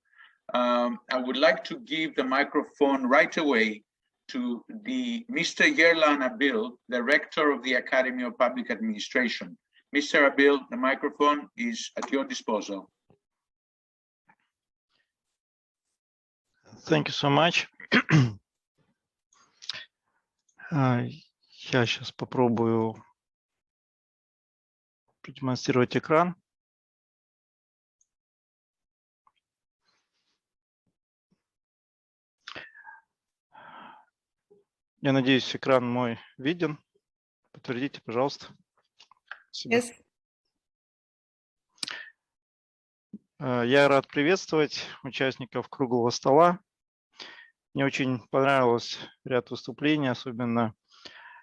I would like to give the microphone right away to Mr. Erlan Abil, the Rector of the Academy of Public Administration. Mr. Abil, the microphone is at your disposal. Thank you so much. Я сейчас попробую продемонстрировать экран. Я надеюсь, экран мой виден. Подтвердите, пожалуйста. Yes. Я рад приветствовать участников круглого стола. Мне очень понравилось ряд выступлений, особенно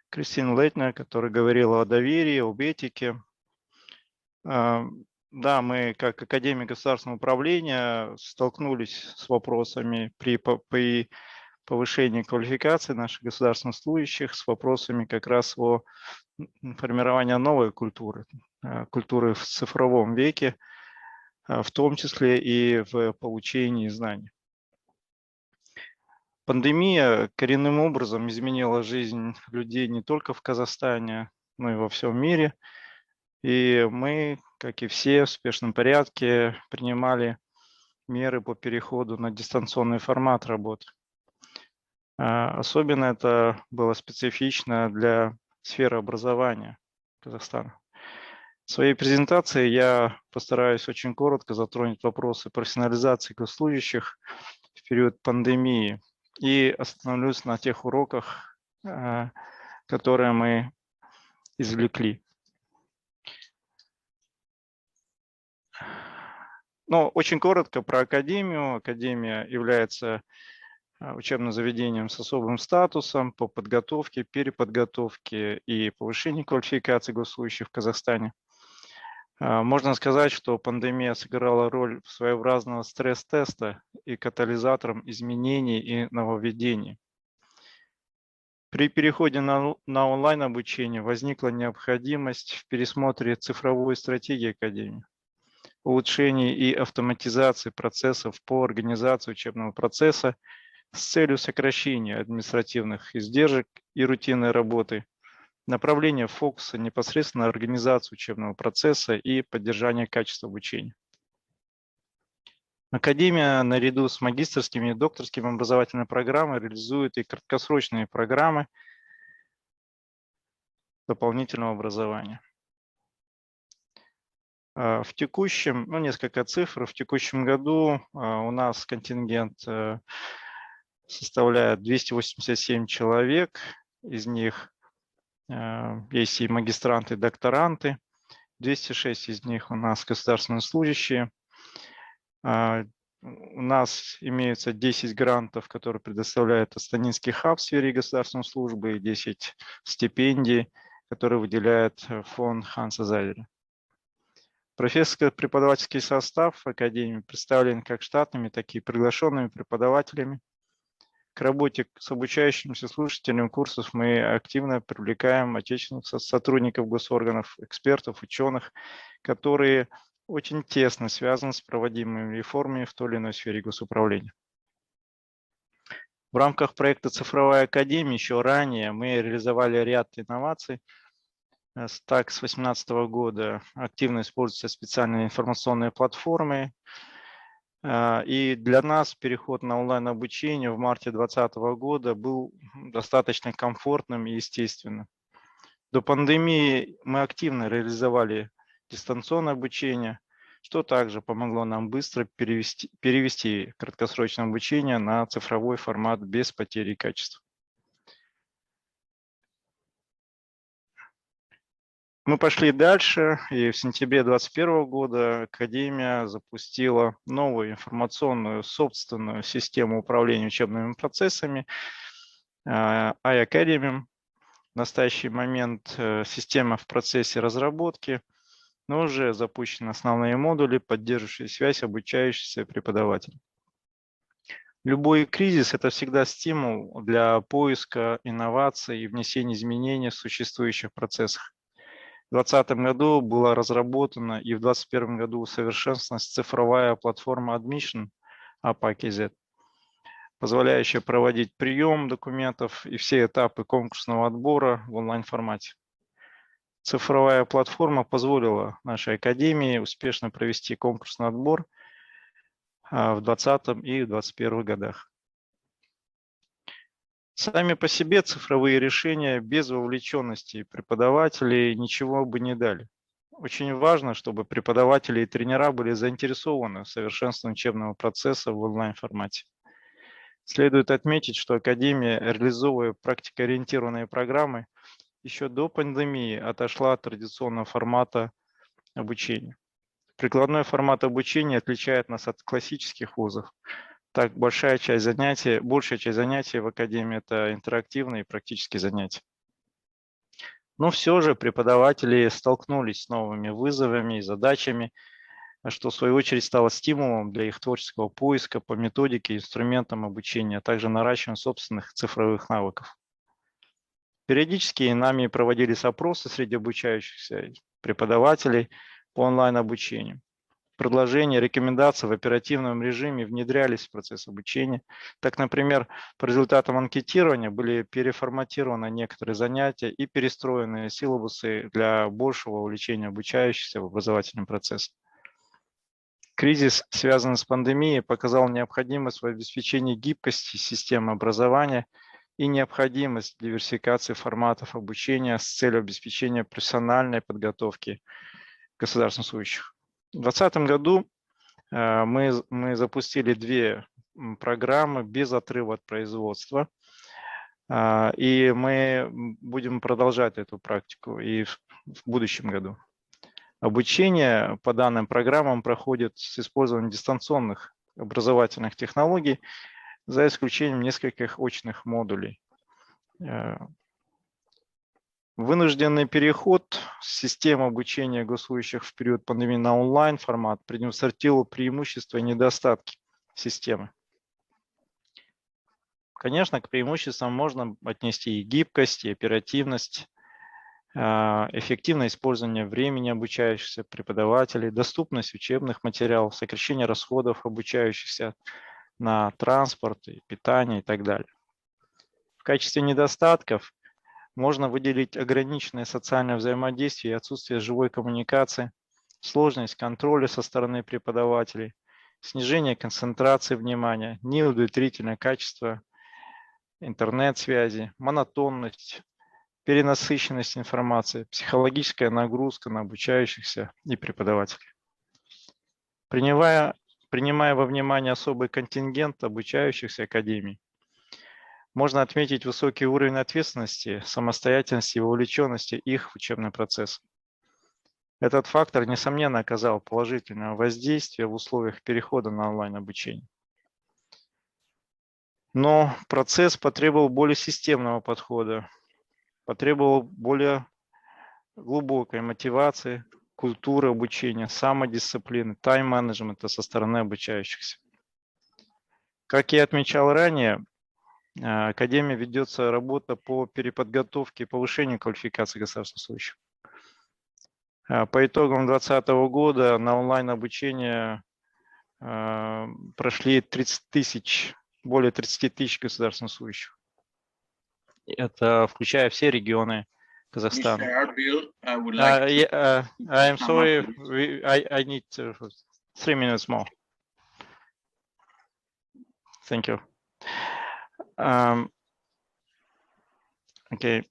Кристины Лейтнер, которая говорила о доверии, об этике. Да, мы как Академия государственного управления столкнулись с вопросами при повышении квалификации наших государственных служащих, с вопросами как раз о формировании новой культуры в цифровом веке, в том числе и в получении знаний. Пандемия коренным образом изменила жизнь людей не только в Казахстане, но и во всем мире. И мы, как и все, в спешном порядке принимали меры по переходу на дистанционный формат работы. Особенно это было специфично для сферы образования Казахстана. В своей презентации я постараюсь очень коротко затронуть вопросы профессионализации госслужащих в период пандемии и остановлюсь на тех уроках, которые мы извлекли. Но очень коротко про Академию. Академия является учебным заведением с особым статусом по подготовке, переподготовке и повышению квалификации госслужащих в Казахстане. Можно сказать, что пандемия сыграла роль своеобразного стресс-теста и катализатором изменений и нововведений. При переходе на онлайн-обучение возникла необходимость в пересмотре цифровой стратегии Академии, улучшении и автоматизации процессов по организации учебного процесса с целью сокращения административных издержек и рутинной работы, направление фокуса непосредственно на организацию учебного процесса и поддержание качества обучения. Академия наряду с магистерскими и докторскими образовательными программами реализует и краткосрочные программы дополнительного образования. В текущем, несколько цифр, в текущем году у нас контингент составляет 287 человек, из них есть и магистранты, и докторанты, 206 из них у нас государственные служащие. У нас имеются 10 грантов, которые предоставляет Астанинский хаб в сфере государственной службы, и 10 стипендий, которые выделяет фонд Ханса Зайдера. Профессорско-преподавательский состав Академии представлен как штатными, так и приглашенными преподавателями. К работе с обучающимися слушателями курсов мы активно привлекаем отечественных сотрудников госорганов, экспертов, ученых, которые очень тесно связаны с проводимыми реформами в той или иной сфере госуправления. В рамках проекта «Цифровая академия» еще ранее мы реализовали ряд инноваций, Так, с 2018 года активно используются специальные информационные платформы. И для нас переход на онлайн-обучение в марте 2020 года был достаточно комфортным и естественным. До пандемии мы активно реализовали дистанционное обучение, что также помогло нам быстро перевести краткосрочное обучение на цифровой формат без потери качества. Мы пошли дальше, и в сентябре 2021 года Академия запустила новую информационную собственную систему управления учебными процессами iAcademy. В настоящий момент система в процессе разработки, но уже запущены основные модули, поддерживающие связь обучающихся преподавателей. Любой кризис – это всегда стимул для поиска инноваций и внесения изменений в существующих процессах. В 2020 году была разработана и в 2021 году усовершенствована цифровая платформа Admission ACSH, позволяющая проводить прием документов и все этапы конкурсного отбора в онлайн-формате. Цифровая платформа позволила нашей академии успешно провести конкурсный отбор в 2020 и 2021 годах. Сами по себе цифровые решения без вовлеченности преподавателей ничего бы не дали. Очень важно, чтобы преподаватели и тренера были заинтересованы в совершенствовании учебного процесса в онлайн-формате. Следует отметить, что Академия, реализовывая практикоориентированные программы, еще до пандемии отошла от традиционного формата обучения. Прикладной формат обучения отличает нас от классических вузов. Так, большая часть занятий в Академии – это интерактивные и практические занятия. Но все же преподаватели столкнулись с новыми вызовами и задачами, что в свою очередь стало стимулом для их творческого поиска по методике и инструментам обучения, а также наращивания собственных цифровых навыков. Периодически нами проводились опросы среди обучающихся преподавателей по онлайн-обучению. Предложения, рекомендации в оперативном режиме внедрялись в процесс обучения. Так, например, по результатам анкетирования были переформатированы некоторые занятия и перестроены силабусы для большего увлечения обучающихся в образовательном процессе. Кризис, связанный с пандемией, показал необходимость в обеспечении гибкости системы образования и необходимость диверсификации форматов обучения с целью обеспечения профессиональной подготовки государственных служащих. В 2020 году мы запустили 2 программы без отрыва от производства, и мы будем продолжать эту практику и в будущем году. Обучение по данным программам проходит с использованием дистанционных образовательных технологий, за исключением нескольких очных модулей. Вынужденный переход с системы обучения госслужащих в период пандемии на онлайн-формат продемонстрировал преимущества и недостатки системы. Конечно, к преимуществам можно отнести и гибкость, и оперативность, эффективное использование времени обучающихся преподавателей, доступность учебных материалов, сокращение расходов обучающихся на транспорт, питание и так далее. В качестве недостатков можно выделить ограниченное социальное взаимодействие и отсутствие живой коммуникации, сложность контроля со стороны преподавателей, снижение концентрации внимания, неудовлетворительное качество интернет-связи, монотонность, перенасыщенность информации, психологическая нагрузка на обучающихся и преподавателей. Принимая во внимание особый контингент обучающихся академий, можно отметить высокий уровень ответственности, самостоятельности и вовлеченности их в учебный процесс. Этот фактор, несомненно, оказал положительное воздействие в условиях перехода на онлайн-обучение. Но процесс потребовал более системного подхода, потребовал более глубокой мотивации, культуры обучения, самодисциплины, тайм-менеджмента со стороны обучающихся. Как я отмечал ранее, Академия ведется работа по переподготовке и повышению квалификации государственных служащих. По итогам 2020 года на онлайн-обучение прошли более 30 тысяч государственных служащих. Это включая все регионы Kazakhstan. Mr. Abil, I would like to I'm sorry, I need 3 minutes more. Thank you. Okay.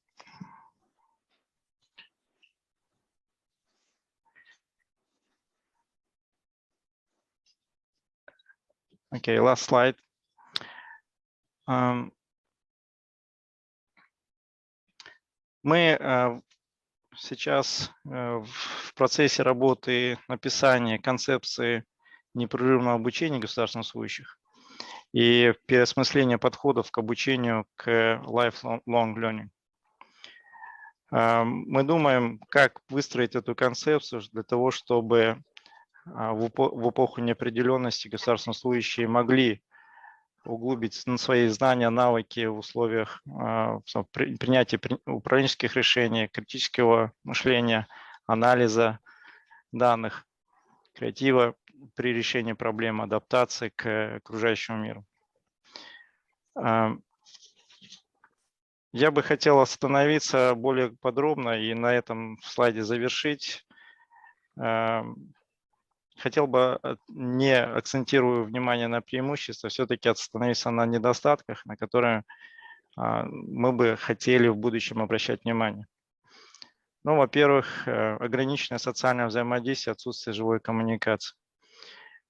Okay, last slide. Мы сейчас в процессе работы написания концепции непрерывного обучения государственных служащих и переосмысления подходов к обучению к lifelong learning. Мы думаем, как выстроить эту концепцию для того, чтобы в эпоху неопределенности государственные служащие могли углубить свои знания, навыки в условиях принятия управленческих решений, критического мышления, анализа данных, креатива при решении проблем, адаптации к окружающему миру. Я бы хотел остановиться более подробно и на этом слайде завершить. Хотел бы, не акцентируя внимание на преимуществах, все-таки остановиться на недостатках, на которые мы бы хотели в будущем обращать внимание. Ну, во-первых, ограниченное социальное взаимодействие, отсутствие живой коммуникации.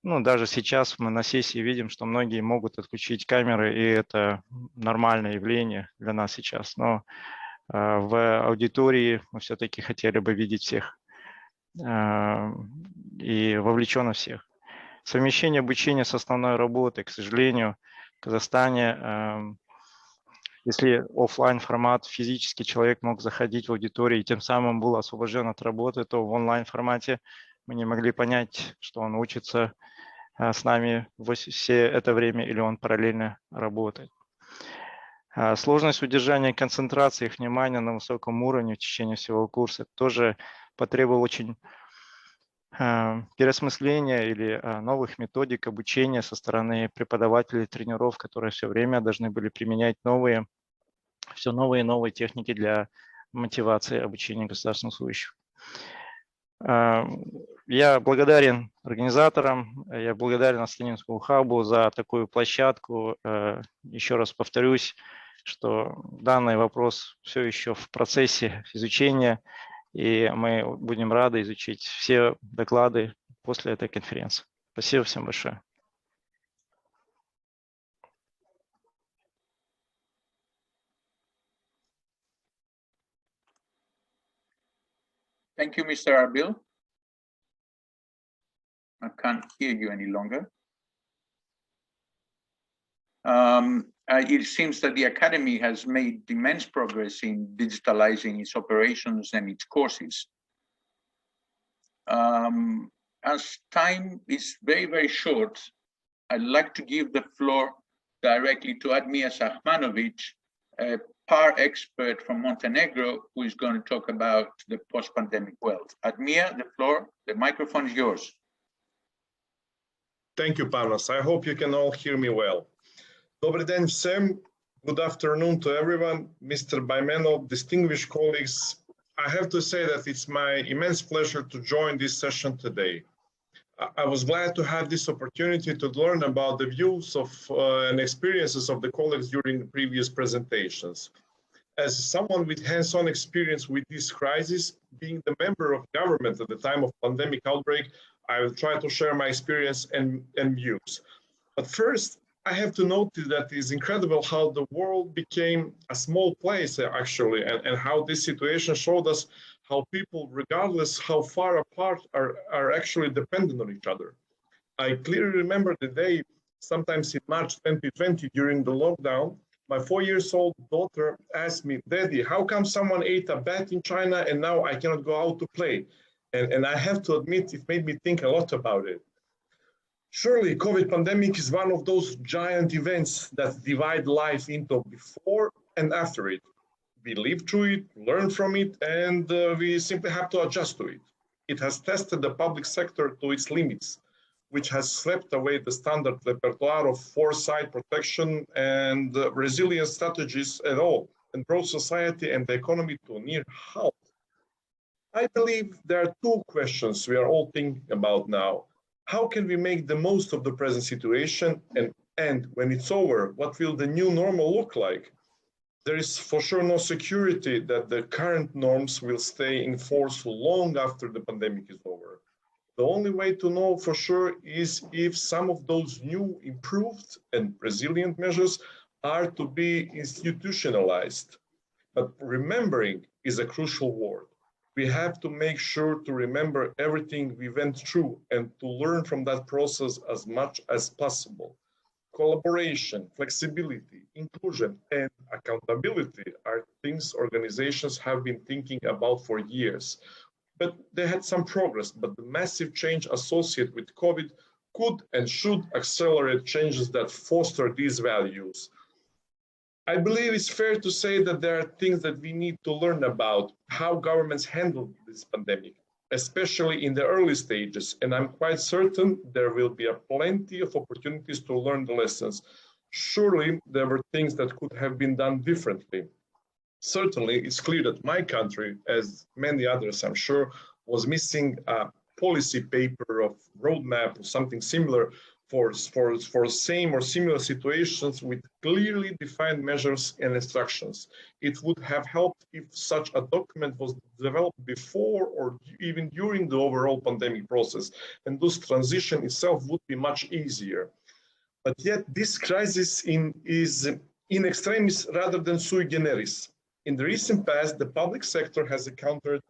Ну, даже сейчас мы на сессии видим, что многие могут отключить камеры, и это нормальное явление для нас сейчас. Но в аудитории мы все-таки хотели бы видеть всех и вовлеченно всех. Совмещение обучения с основной работой, к сожалению, в Казахстане, если офлайн формат, физически человек мог заходить в аудиторию и тем самым был освобожден от работы, то в онлайн формате мы не могли понять, что он учится с нами все это время или он параллельно работает. Сложность удержания концентрации их внимания на высоком уровне в течение всего курса тоже потребовал очень переосмысления или новых методик обучения со стороны преподавателей, тренеров, которые все время должны были применять все новые и новые техники для мотивации обучения государственных служащих. Я благодарен организаторам, я благодарен Астанинскому хабу за такую площадку. Еще раз повторюсь, что данный вопрос все еще в процессе изучения, и мы будем рады изучить все доклады после этой конференции. Спасибо всем большое. Thank you, Mr. Abil. I can't hear you any longer. It seems that the Academy has made immense progress in digitalizing its operations and its courses. As time is very, very short, I'd like to give the floor directly to Admir Sahmanovic, a PAR expert from Montenegro, who is going to talk about the post-pandemic world. Admir, the microphone is yours. Thank you, Panos. I hope you can all hear me well. Добрый день всем. Good afternoon to everyone. Mr. Baimenov, distinguished colleagues, I have to say that it's my immense pleasure to join this session today. I was glad to have this opportunity to learn about the views of and experiences of the colleagues during the previous presentations. As someone with hands-on experience with this crisis, being the member of government at the time of pandemic outbreak, I will try to share my experience and views. But first, I have to note that it is incredible how the world became a small place, actually, and how this situation showed us how people, regardless how far apart, are actually dependent on each other. I clearly remember the day, sometimes in March 2020, during the lockdown, my 4-year-old daughter asked me, "Daddy, how come someone ate a bat in China and now I cannot go out to play?" And I have to admit, it made me think a lot about it. Surely, COVID pandemic is one of those giant events that divide life into before and after it. We live through it, learn from it, and we simply have to adjust to it. It has tested the public sector to its limits, which has swept away the standard repertoire of foresight, protection, and resilience strategies at all. and brought society and the economy to a near halt. I believe there are two questions we are all thinking about now. How can we make the most of the present situation, and when it's over, what will the new normal look like? There is for sure no security that the current norms will stay in force long after the pandemic is over. The only way to know for sure is if some of those new, improved and resilient measures are to be institutionalized. But remembering is a crucial word. We have to make sure to remember everything we went through and to learn from that process as much as possible. Collaboration, flexibility, inclusion, and accountability are things organizations have been thinking about for years. But they had some progress, but the massive change associated with COVID could and should accelerate changes that foster these values. I believe it's fair to say that there are things that we need to learn about how governments handled this pandemic, especially in the early stages. And I'm quite certain there will be plenty of opportunities to learn the lessons. Surely there were things that could have been done differently. Certainly, it's clear that my country, as many others, I'm sure, was missing a policy paper of roadmap or something similar for same or similar situations with clearly defined measures and instructions. It would have helped if such a document was developed before or even during the overall pandemic process, and thus transition itself would be much easier. But yet this crisis is in extremis rather than sui generis. In the recent past, the public sector has encountered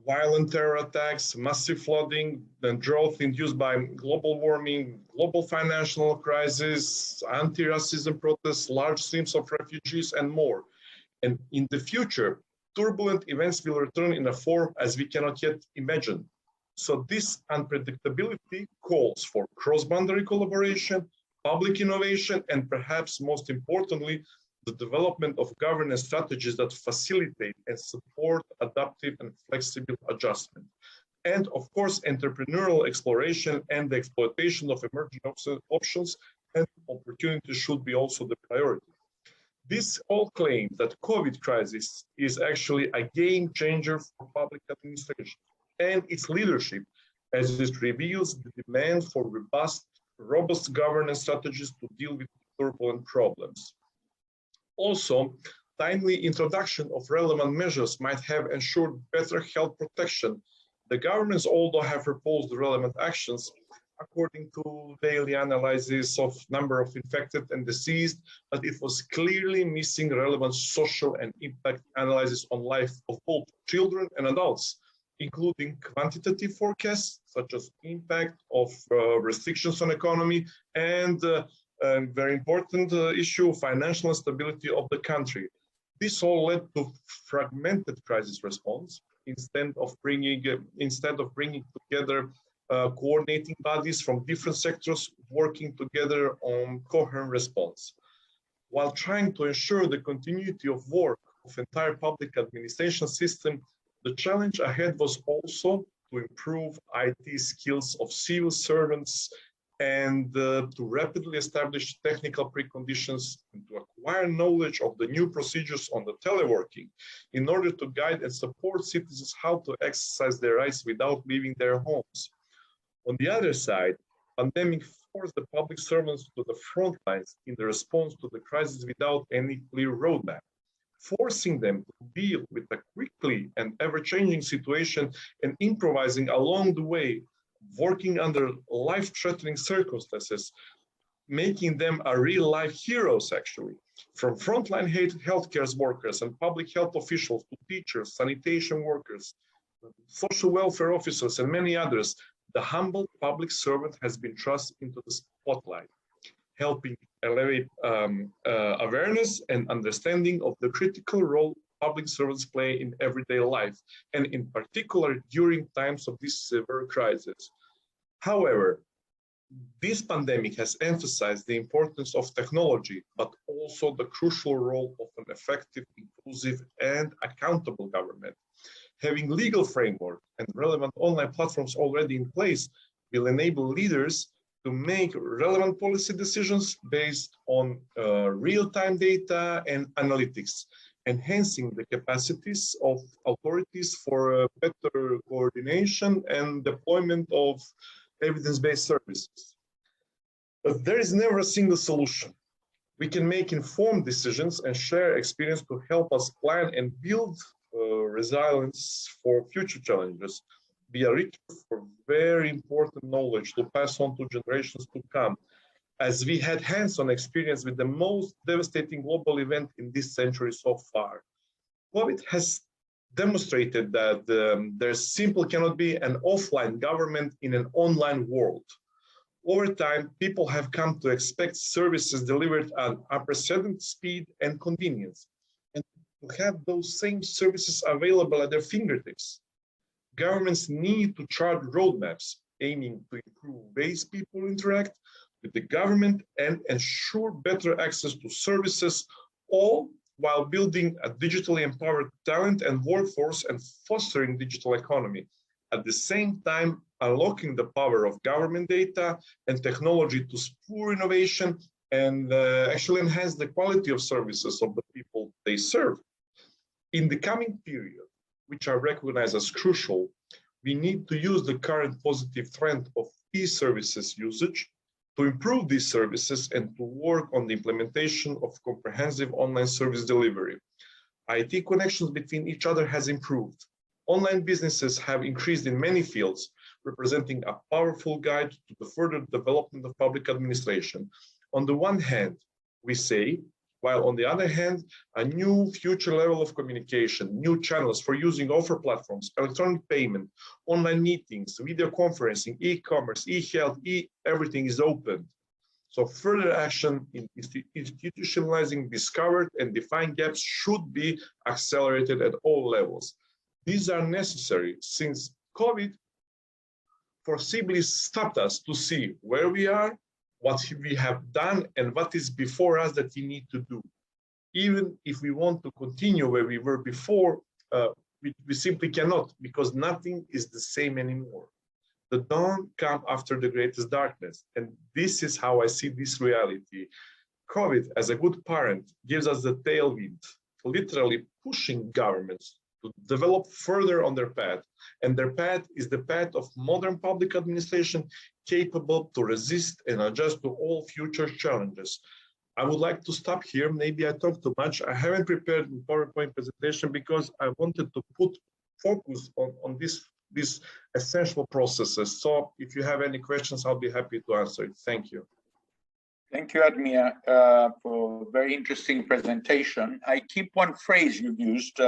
violent terror attacks, massive flooding, and drought induced by global warming, global financial crisis, anti-racism protests, large streams of refugees, and more. And in the future, turbulent events will return in a form as we cannot yet imagine. So this unpredictability calls for cross-boundary collaboration, public innovation, and perhaps most importantly, the development of governance strategies that facilitate and support adaptive and flexible adjustment. And of course, entrepreneurial exploration and the exploitation of emerging options and opportunities should be also the priority. This all claim that COVID crisis is actually a game changer for public administration and its leadership, as it reveals the demand for robust governance strategies to deal with turbulent problems. Also, timely introduction of relevant measures might have ensured better health protection. The governments, although have proposed relevant actions, according to daily analysis of number of infected and deceased, but it was clearly missing relevant social and impact analysis on life of both children and adults, including quantitative forecasts, such as impact of restrictions on economy and very important issue, financial stability of the country. This all led to fragmented crisis response instead of bringing together coordinating bodies from different sectors working together on coherent response. While trying to ensure the continuity of work of entire public administration system, the challenge ahead was also to improve IT skills of civil servants and to rapidly establish technical preconditions and to acquire knowledge of the new procedures on the teleworking in order to guide and support citizens how to exercise their rights without leaving their homes. On the other side, pandemic forced the public servants to the front lines in the response to the crisis without any clear roadmap, forcing them to deal with a quickly and ever-changing situation and improvising along the way, working under life-threatening circumstances, making them a real-life heroes, actually. From frontline healthcare workers and public health officials to teachers, sanitation workers, social welfare officers, and many others, the humble public servant has been thrust into the spotlight, helping elevate awareness and understanding of the critical role public servants play in everyday life, and in particular during times of this severe crisis. However, this pandemic has emphasized the importance of technology, but also the crucial role of an effective, inclusive, and accountable government. Having legal framework and relevant online platforms already in place will enable leaders to make relevant policy decisions based on real-time data and analytics, enhancing the capacities of authorities for better coordination and deployment of evidence-based services. But there is never a single solution. We can make informed decisions and share experience to help us plan and build resilience for future challenges. Be a rich for very important knowledge to pass on to generations to come, as we had hands-on experience with the most devastating global event in this century so far. COVID has demonstrated that there simply cannot be an offline government in an online world. Over time, people have come to expect services delivered at unprecedented speed and convenience, and to have those same services available at their fingertips. Governments need to chart roadmaps aiming to improve ways people interact with the government and ensure better access to services, all while building a digitally empowered talent and workforce and fostering digital economy. At the same time, unlocking the power of government data and technology to spur innovation and actually enhance the quality of services of the people they serve. In the coming period, which I recognize as crucial, we need to use the current positive trend of e-services usage to improve these services and to work on the implementation of comprehensive online service delivery. IT connections between each other has improved. Online businesses have increased in many fields, representing a powerful guide to the further development of public administration. On the one hand, we say, while on the other hand, a new future level of communication, new channels for using offer platforms, electronic payment, online meetings, video conferencing, e-commerce, e-health, everything is open. So further action in institutionalizing discovered and defined gaps should be accelerated at all levels. These are necessary since COVID foreseeably stopped us to see where we are, what we have done, and what is before us that we need to do. Even if we want to continue where we were before, we simply cannot, because nothing is the same anymore. The dawn comes after the greatest darkness, and this is how I see this reality. COVID, as a good parent, gives us the tailwind, literally pushing governments to develop further on their path, and their path is the path of modern public administration capable to resist and adjust to all future challenges. I would like to stop here. Maybe I talked too much. I haven't prepared a PowerPoint presentation because I wanted to put focus on these essential processes. So if you have any questions, I'll be happy to answer it. Thank you. Thank you, Admir, for a very interesting presentation. I keep one phrase you used,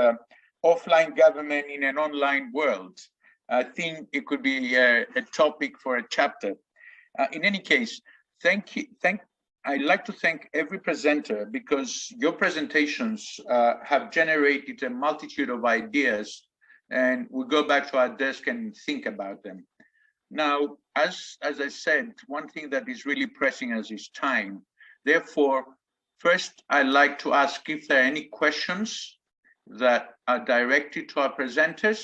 offline government in an online world. I think it could be a topic for a chapter. In any case, I'd like to thank every presenter because your presentations have generated a multitude of ideas, and we go back to our desk and think about them. Now, as I said, one thing that is really pressing us is time. Therefore, first, I'd like to ask if there are any questions that are directed to our presenters.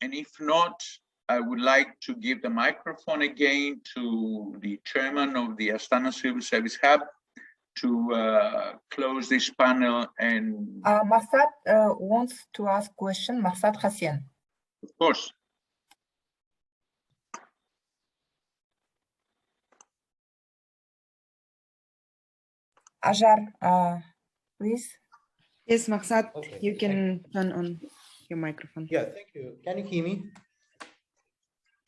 And if not, I would like to give the microphone again to the chairman of the Astana Civil Service Hub to close this panel. And Marsad wants to ask a question. Marsad Hassian. Of course. Ajar, please. Yes, Maksad, Okay. you can turn on your microphone. Yeah, thank you. Can you hear me?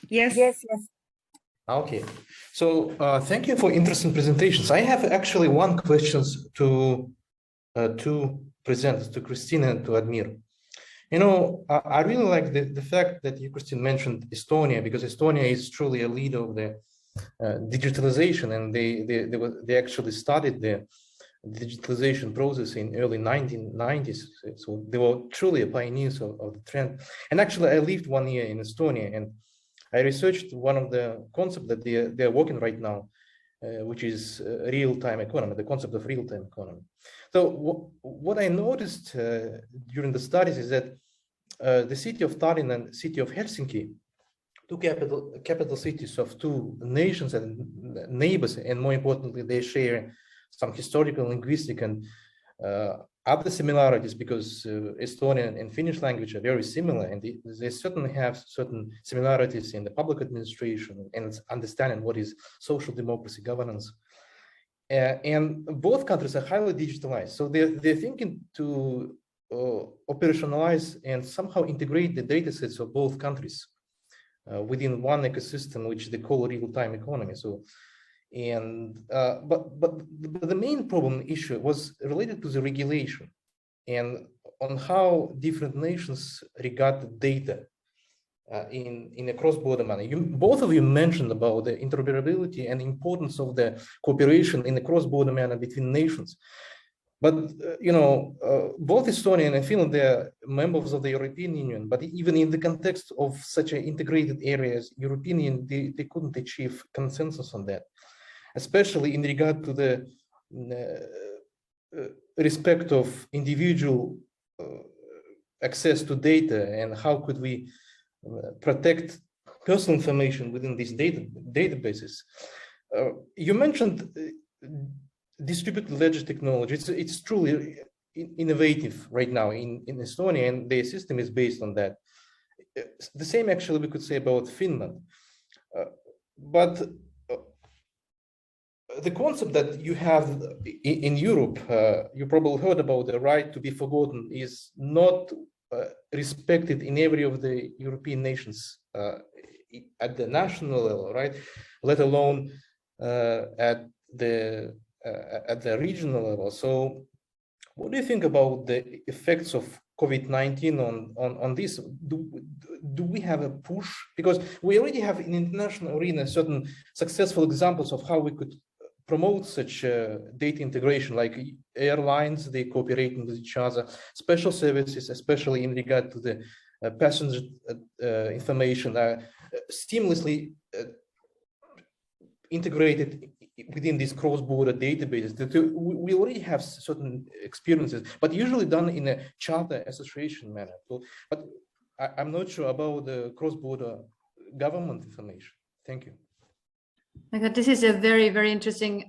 Yes. Yes, yes. Okay. So thank you for interesting presentations. I have actually one question to present to Christina and to Admir. You know, I really like the fact that you, Christine, mentioned Estonia, because Estonia is truly a leader of the digitalization, and they actually started the digitalization process in early 1990s. So they were truly a pioneers of the trend. And actually, I lived 1 year in Estonia, and I researched one of the concepts that they're working right now, which is real-time economy, the concept of real-time economy. So what I noticed during the studies is that the city of Tallinn and city of Helsinki two capital cities of two nations and neighbors, and more importantly, they share some historical, linguistic, and other similarities, because Estonian and Finnish language are very similar, and they certainly have certain similarities in the public administration and understanding what is social democracy governance. And both countries are highly digitalized, so they're thinking to operationalize and somehow integrate the data sets of both countries within one ecosystem, which they call real-time economy. So, and but the main problem issue was related to the regulation and on how different nations regard the data in a cross-border manner. Both of you mentioned about the interoperability and importance of the cooperation in a cross-border manner between nations. But both Estonia and Finland, they are members of the European Union, but even in the context of such an integrated areas, European Union, they couldn't achieve consensus on that, especially in regard to the respect of individual access to data, and how could we protect personal information within these databases. You mentioned distributed ledger technology. It's truly innovative right now in Estonia, and their system is based on that. The same actually we could say about Finland. But the concept that you have in Europe, you probably heard about the right to be forgotten, is not respected in every of the European nations at the national level, right? Let alone at the regional level. So what do you think about the effects of COVID-19 on this? Do we have a push? Because we already have in international arena certain successful examples of how we could promote such data integration, like airlines, they cooperating with each other, special services, especially in regard to the passenger information, seamlessly integrated within these cross-border databases. That we already have certain experiences, but usually done in a charter association manner. So, but I'm not sure about the cross-border government information. Thank you. My God, this is a very, very interesting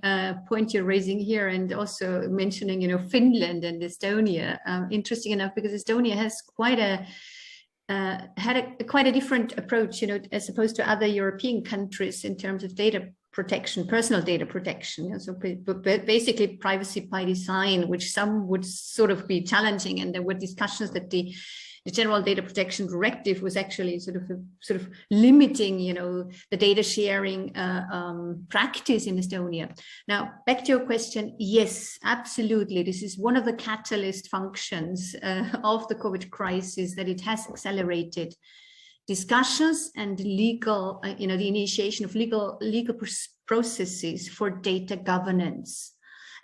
point you're raising here, and also mentioning, Finland and Estonia. Interesting enough, because Estonia has quite a different approach, as opposed to other European countries in terms of data protection, personal data protection. So basically privacy by design, which some would sort of be challenging, and there were discussions that the General Data Protection Directive was actually sort of limiting, the data sharing practice in Estonia. Now, back to your question, yes, absolutely. This is one of the catalyst functions of the COVID crisis, that it has accelerated discussions and legal, the initiation of legal processes for data governance.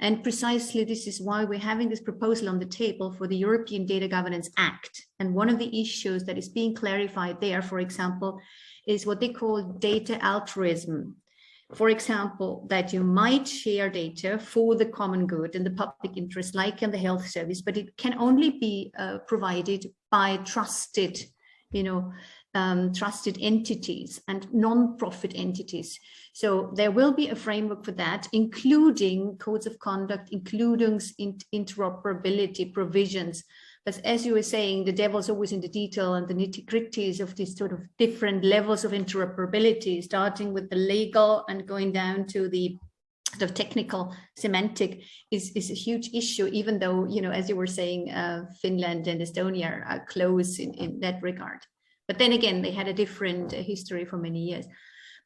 And precisely this is why we're having this proposal on the table for the European Data Governance Act. And one of the issues that is being clarified there, for example, is what they call data altruism. For example, that you might share data for the common good and the public interest, like in the health service, but it can only be provided by trusted, trusted entities and non-profit entities. So there will be a framework for that, including codes of conduct, including interoperability provisions. But as you were saying, the devil's always in the detail, and the nitty-gritties of these sort of different levels of interoperability, starting with the legal and going down to the sort of technical semantic is a huge issue, even though, as you were saying, Finland and Estonia are close in that regard. But then again, they had a different history for many years.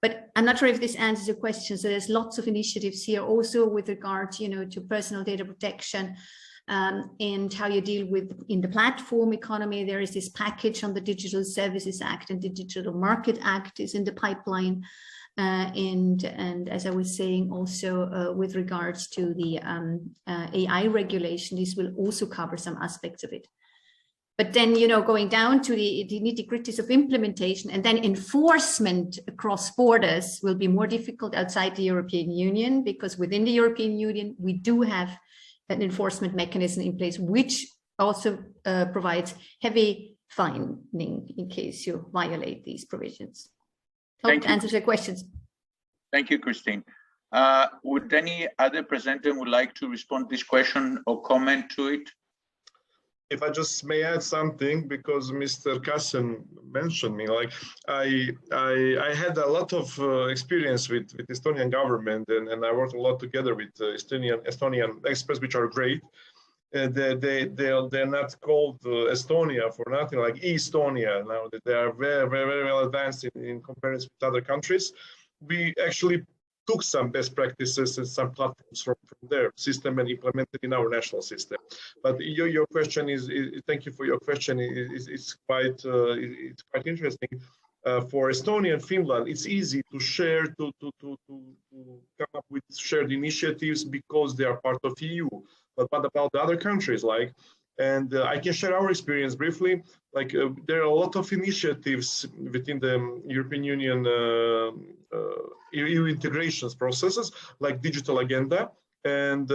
But I'm not sure if this answers your question. So there's lots of initiatives here also with regard, to personal data protection and how you deal with in the platform economy. There is this package on the Digital Services Act, and the Digital Market Act is in the pipeline. And as I was saying, also with regards to the AI regulation, this will also cover some aspects of it. But then, going down to the nitty-gritties of implementation and then enforcement across borders will be more difficult outside the European Union, because within the European Union, we do have an enforcement mechanism in place, which also provides heavy fining in case you violate these provisions. Hope to answer your questions. Thank you, Christine. Would any other presenter would like to respond to this question or comment to it? If I just may add something, because Mr. Kassan mentioned me, like I had a lot of experience with Estonian government, and I worked a lot together with Estonian experts, which are great. They're not called Estonia for nothing, like Estonia. Now that they are very, very, very well advanced in comparison with other countries. We actually took some best practices and some platforms from their system and implemented in our national system. But your question is thank you for your question. It's quite interesting. For Estonia and Finland, it's easy to share, to come up with shared initiatives because they are part of EU. But what about the other countries? Like, and I can share our experience briefly. Like there are a lot of initiatives within the European Union EU integrations processes, like digital agenda, and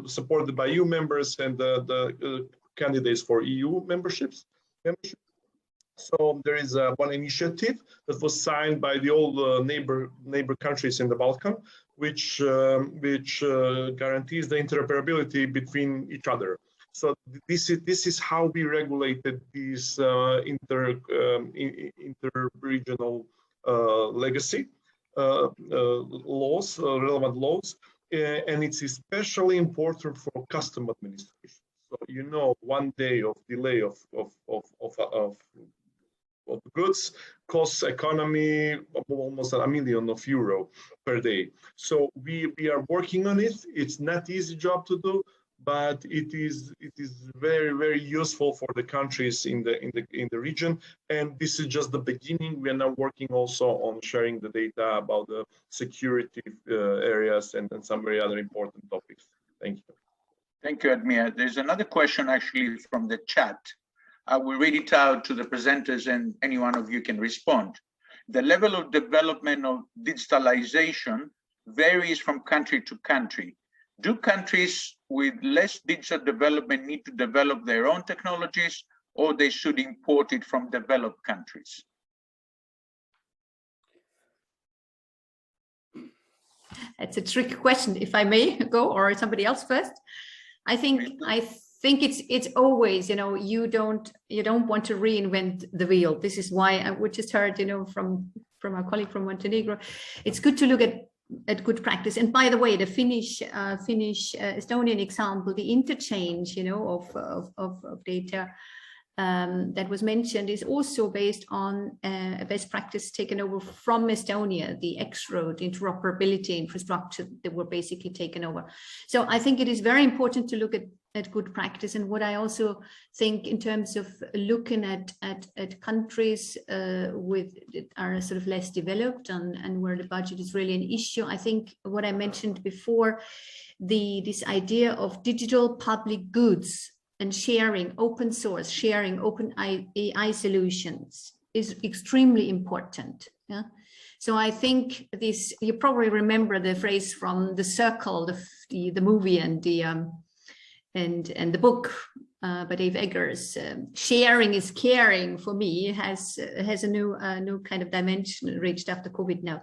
supported by EU members and the candidates for EU membership. So there is one initiative that was signed by the all neighbor countries in the Balkan, which guarantees the interoperability between each other. So this is how we regulated these inter-regional legacy laws, relevant laws, and it's especially important for custom administration. So you know, 1 day of delay of goods costs economy almost €1 million per day. So we are working on it. It's not easy job to do, but it is very, very useful for the countries in the region. And this is just the beginning. We are now working also on sharing the data about the security areas and some very other important topics. Thank you. Thank you, Admir. There's another question actually from the chat. I will read it out to the presenters and any one of you can respond. The level of development of digitalization varies from country to country. Do countries with less digital development need to develop their own technologies, or they should import it from developed countries? It's a tricky question, if I may go, or somebody else first. I think it's always, you know, you don't want to reinvent the wheel. This is why we just heard, you know, from our colleague from Montenegro. It's good to look at good practice. And by the way, the Finnish Estonian example, the interchange, you know, of data that was mentioned is also based on a best practice taken over from Estonia, the X-road interoperability infrastructure that were basically taken over. So I think it is very important to look at good practice. And what I also think in terms of looking at countries that are sort of less developed and where the budget is really an issue, I think what I mentioned before, this idea of digital public goods and sharing, open source, sharing open AI solutions is extremely important. Yeah. So I think this, you probably remember the phrase from The Circle, the movie and the book by Dave Eggers. Sharing is caring, for me, has a new kind of dimension reached after COVID now.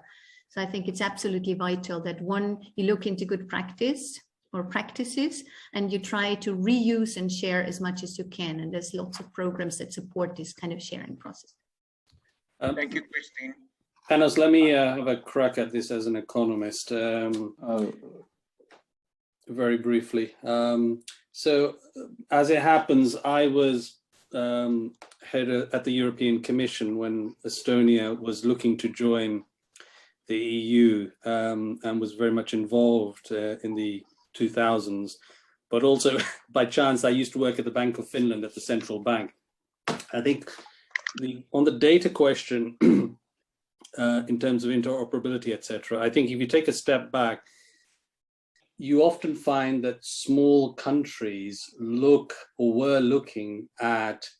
So I think it's absolutely vital that you look into good practice or practices, and you try to reuse and share as much as you can. And there's lots of programs that support this kind of sharing process. Thank you, Christine. Panos, let me have a crack at this as an economist, very briefly. So as it happens, I was head at the European Commission when Estonia was looking to join the EU, and was very much involved in the 2000s, but also by chance I used to work at the Bank of Finland at the central bank. I think on the data question in terms of interoperability, etc., I think if you take a step back, you often find that small countries look or were looking at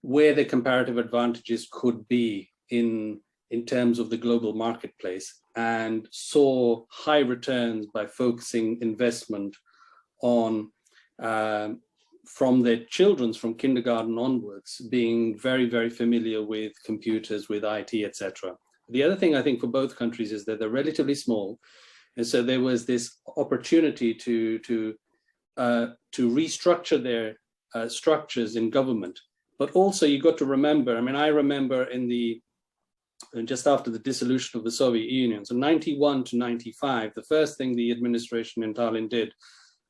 where the comparative advantages could be in terms of the global marketplace, and saw high returns by focusing investment on from their children's, from kindergarten onwards, being very, very familiar with computers, with IT, etc. The other thing I think for both countries is that they're relatively small. And so there was this opportunity to restructure their structures in government. But also you got to remember, I mean, I remember just after the dissolution of the Soviet Union, so 91 to 95, the first thing the administration in Tallinn did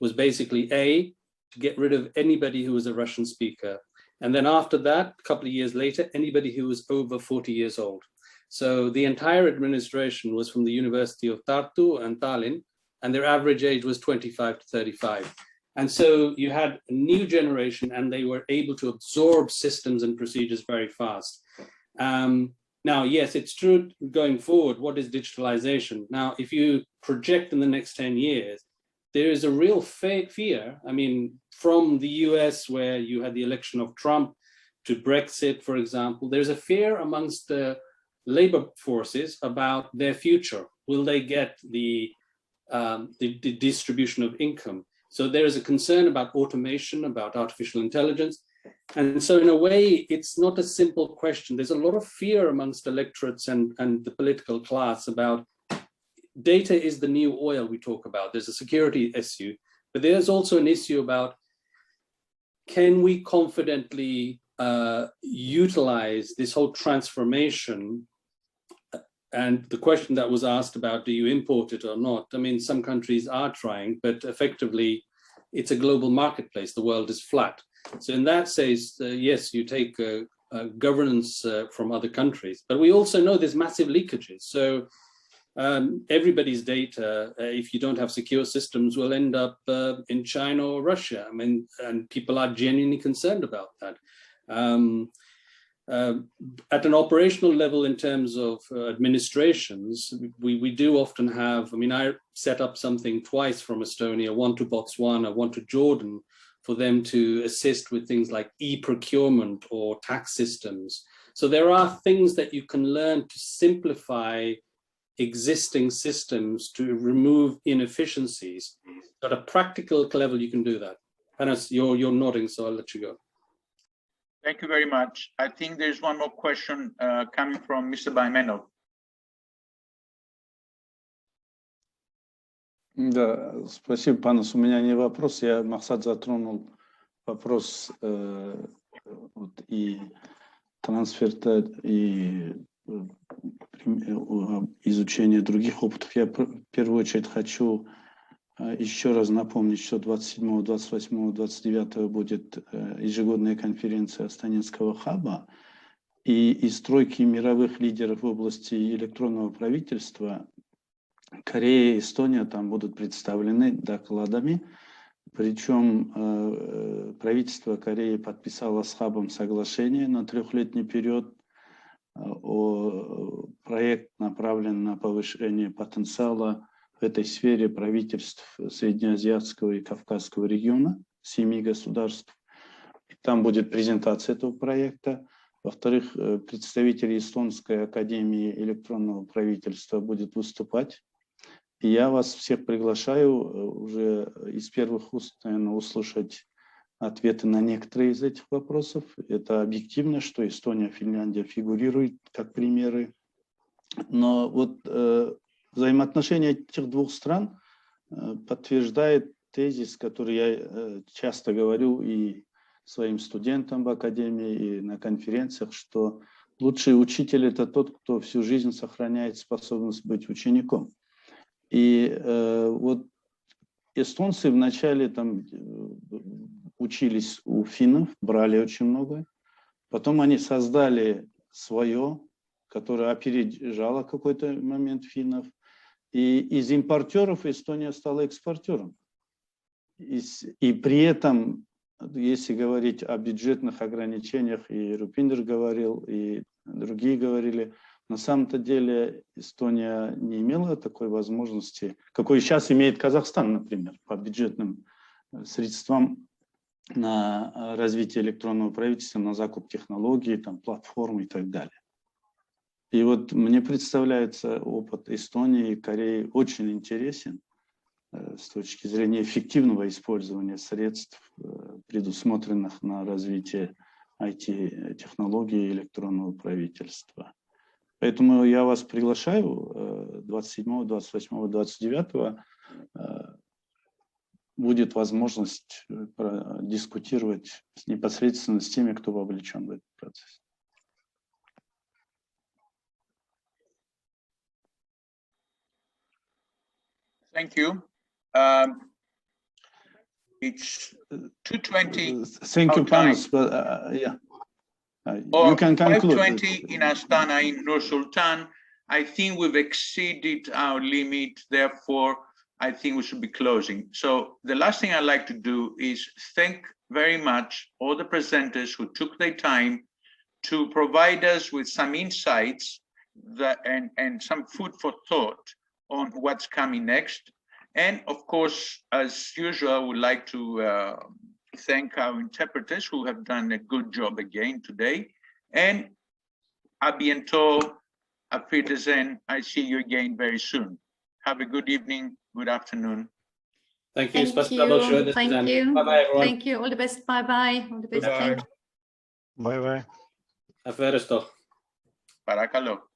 was basically to get rid of anybody who was a Russian speaker. And then after that, a couple of years later, anybody who was over 40 years old. So the entire administration was from the University of Tartu and Tallinn, and their average age was 25 to 35. And so you had a new generation, and they were able to absorb systems and procedures very fast. Now, yes, it's true going forward, what is digitalization? Now, if you project in the next 10 years, there is a real fear. I mean, from the US, where you had the election of Trump, to Brexit, for example, there's a fear amongst the labor forces about their future. Will they get the distribution of income? So there is a concern about automation, about artificial intelligence. And so in a way, it's not a simple question. There's a lot of fear amongst electorates and the political class about data is the new oil we talk about. There's a security issue, but there's also an issue about, can we confidently utilize this whole transformation? And the question that was asked about, do you import it or not? I mean, some countries are trying, but effectively, it's a global marketplace. The world is flat. So in that sense, yes, you take governance from other countries, but we also know there's massive leakages. So everybody's data, if you don't have secure systems, will end up in China or Russia. I mean, and people are genuinely concerned about that. At an operational level, in terms of administrations, we do often have, I mean, I set up something twice from Estonia, one to Botswana, one to Jordan, for them to assist with things like e-procurement or tax systems. So there are things that you can learn to simplify existing systems to remove inefficiencies. At a practical level, you can do that. Panos, you're nodding, so I'll let you go. Thank you very much. I think there's one more question coming from Mr. Baimenov. Да, спасибо, Панос. У меня не вопрос. Махсат затронул вопрос и трансферта, и изучения других опытов. Я в первую очередь хочу еще раз напомнить, что 27, 28, 29 будет ежегодная конференция Астанинского хаба, и из тройки мировых лидеров в области электронного правительства Корея и Эстония там будут представлены докладами. Причем правительство Кореи подписало с хабом соглашение на 3-летний период. Проект направлен на повышение потенциала в этой сфере правительств Среднеазиатского и Кавказского региона, 7 государств. И там будет презентация этого проекта. Во-вторых, представители Эстонской академии электронного правительства будут выступать. И я вас всех приглашаю уже из первых уст, наверное, услышать ответы на некоторые из этих вопросов. Это объективно, что Эстония, Финляндия фигурируют как примеры. Но вот взаимоотношения этих двух стран подтверждает тезис, который я часто говорю и своим студентам в академии, и на конференциях, что лучший учитель – это тот, кто всю жизнь сохраняет способность быть учеником. И вот эстонцы вначале там учились у финнов, брали очень много. Потом они создали свое, которое опережало какой-то момент финнов. И из импортеров Эстония стала экспортером. И при этом, если говорить о бюджетных ограничениях, и Rupinder говорил, и другие говорили, на самом-то деле Эстония не имела такой возможности, какой сейчас имеет Казахстан, например, по бюджетным средствам на развитие электронного правительства, на закуп технологий, там, платформ и так далее. И вот мне представляется опыт Эстонии и Кореи очень интересен с точки зрения эффективного использования средств, предусмотренных на развитие IT-технологий и электронного правительства. Поэтому я вас приглашаю 27, 28, 29 будет возможность дискутировать непосредственно с теми, кто вовлечен в этот процесс. Thank you. It's 2:20. Thank you, Panos. But yeah, you can conclude. 5:20 in Astana, in Nur Sultan. I think we've exceeded our limit. Therefore, I think we should be closing. So the last thing I'd like to do is thank very much all the presenters who took their time to provide us with some insights and some food for thought on what's coming next. And of course, as usual, I would like to thank our interpreters who have done a good job again today. And a bientôt, auf Wiedersehen. I see you again very soon. Have a good evening, good afternoon. Thank you. Thank you. Thank you. Bye-bye, everyone. Thank you. All the best. Bye-bye. All the best. Goodbye. Thank you. Bye-bye. Ευχαριστώ. Παρακαλώ.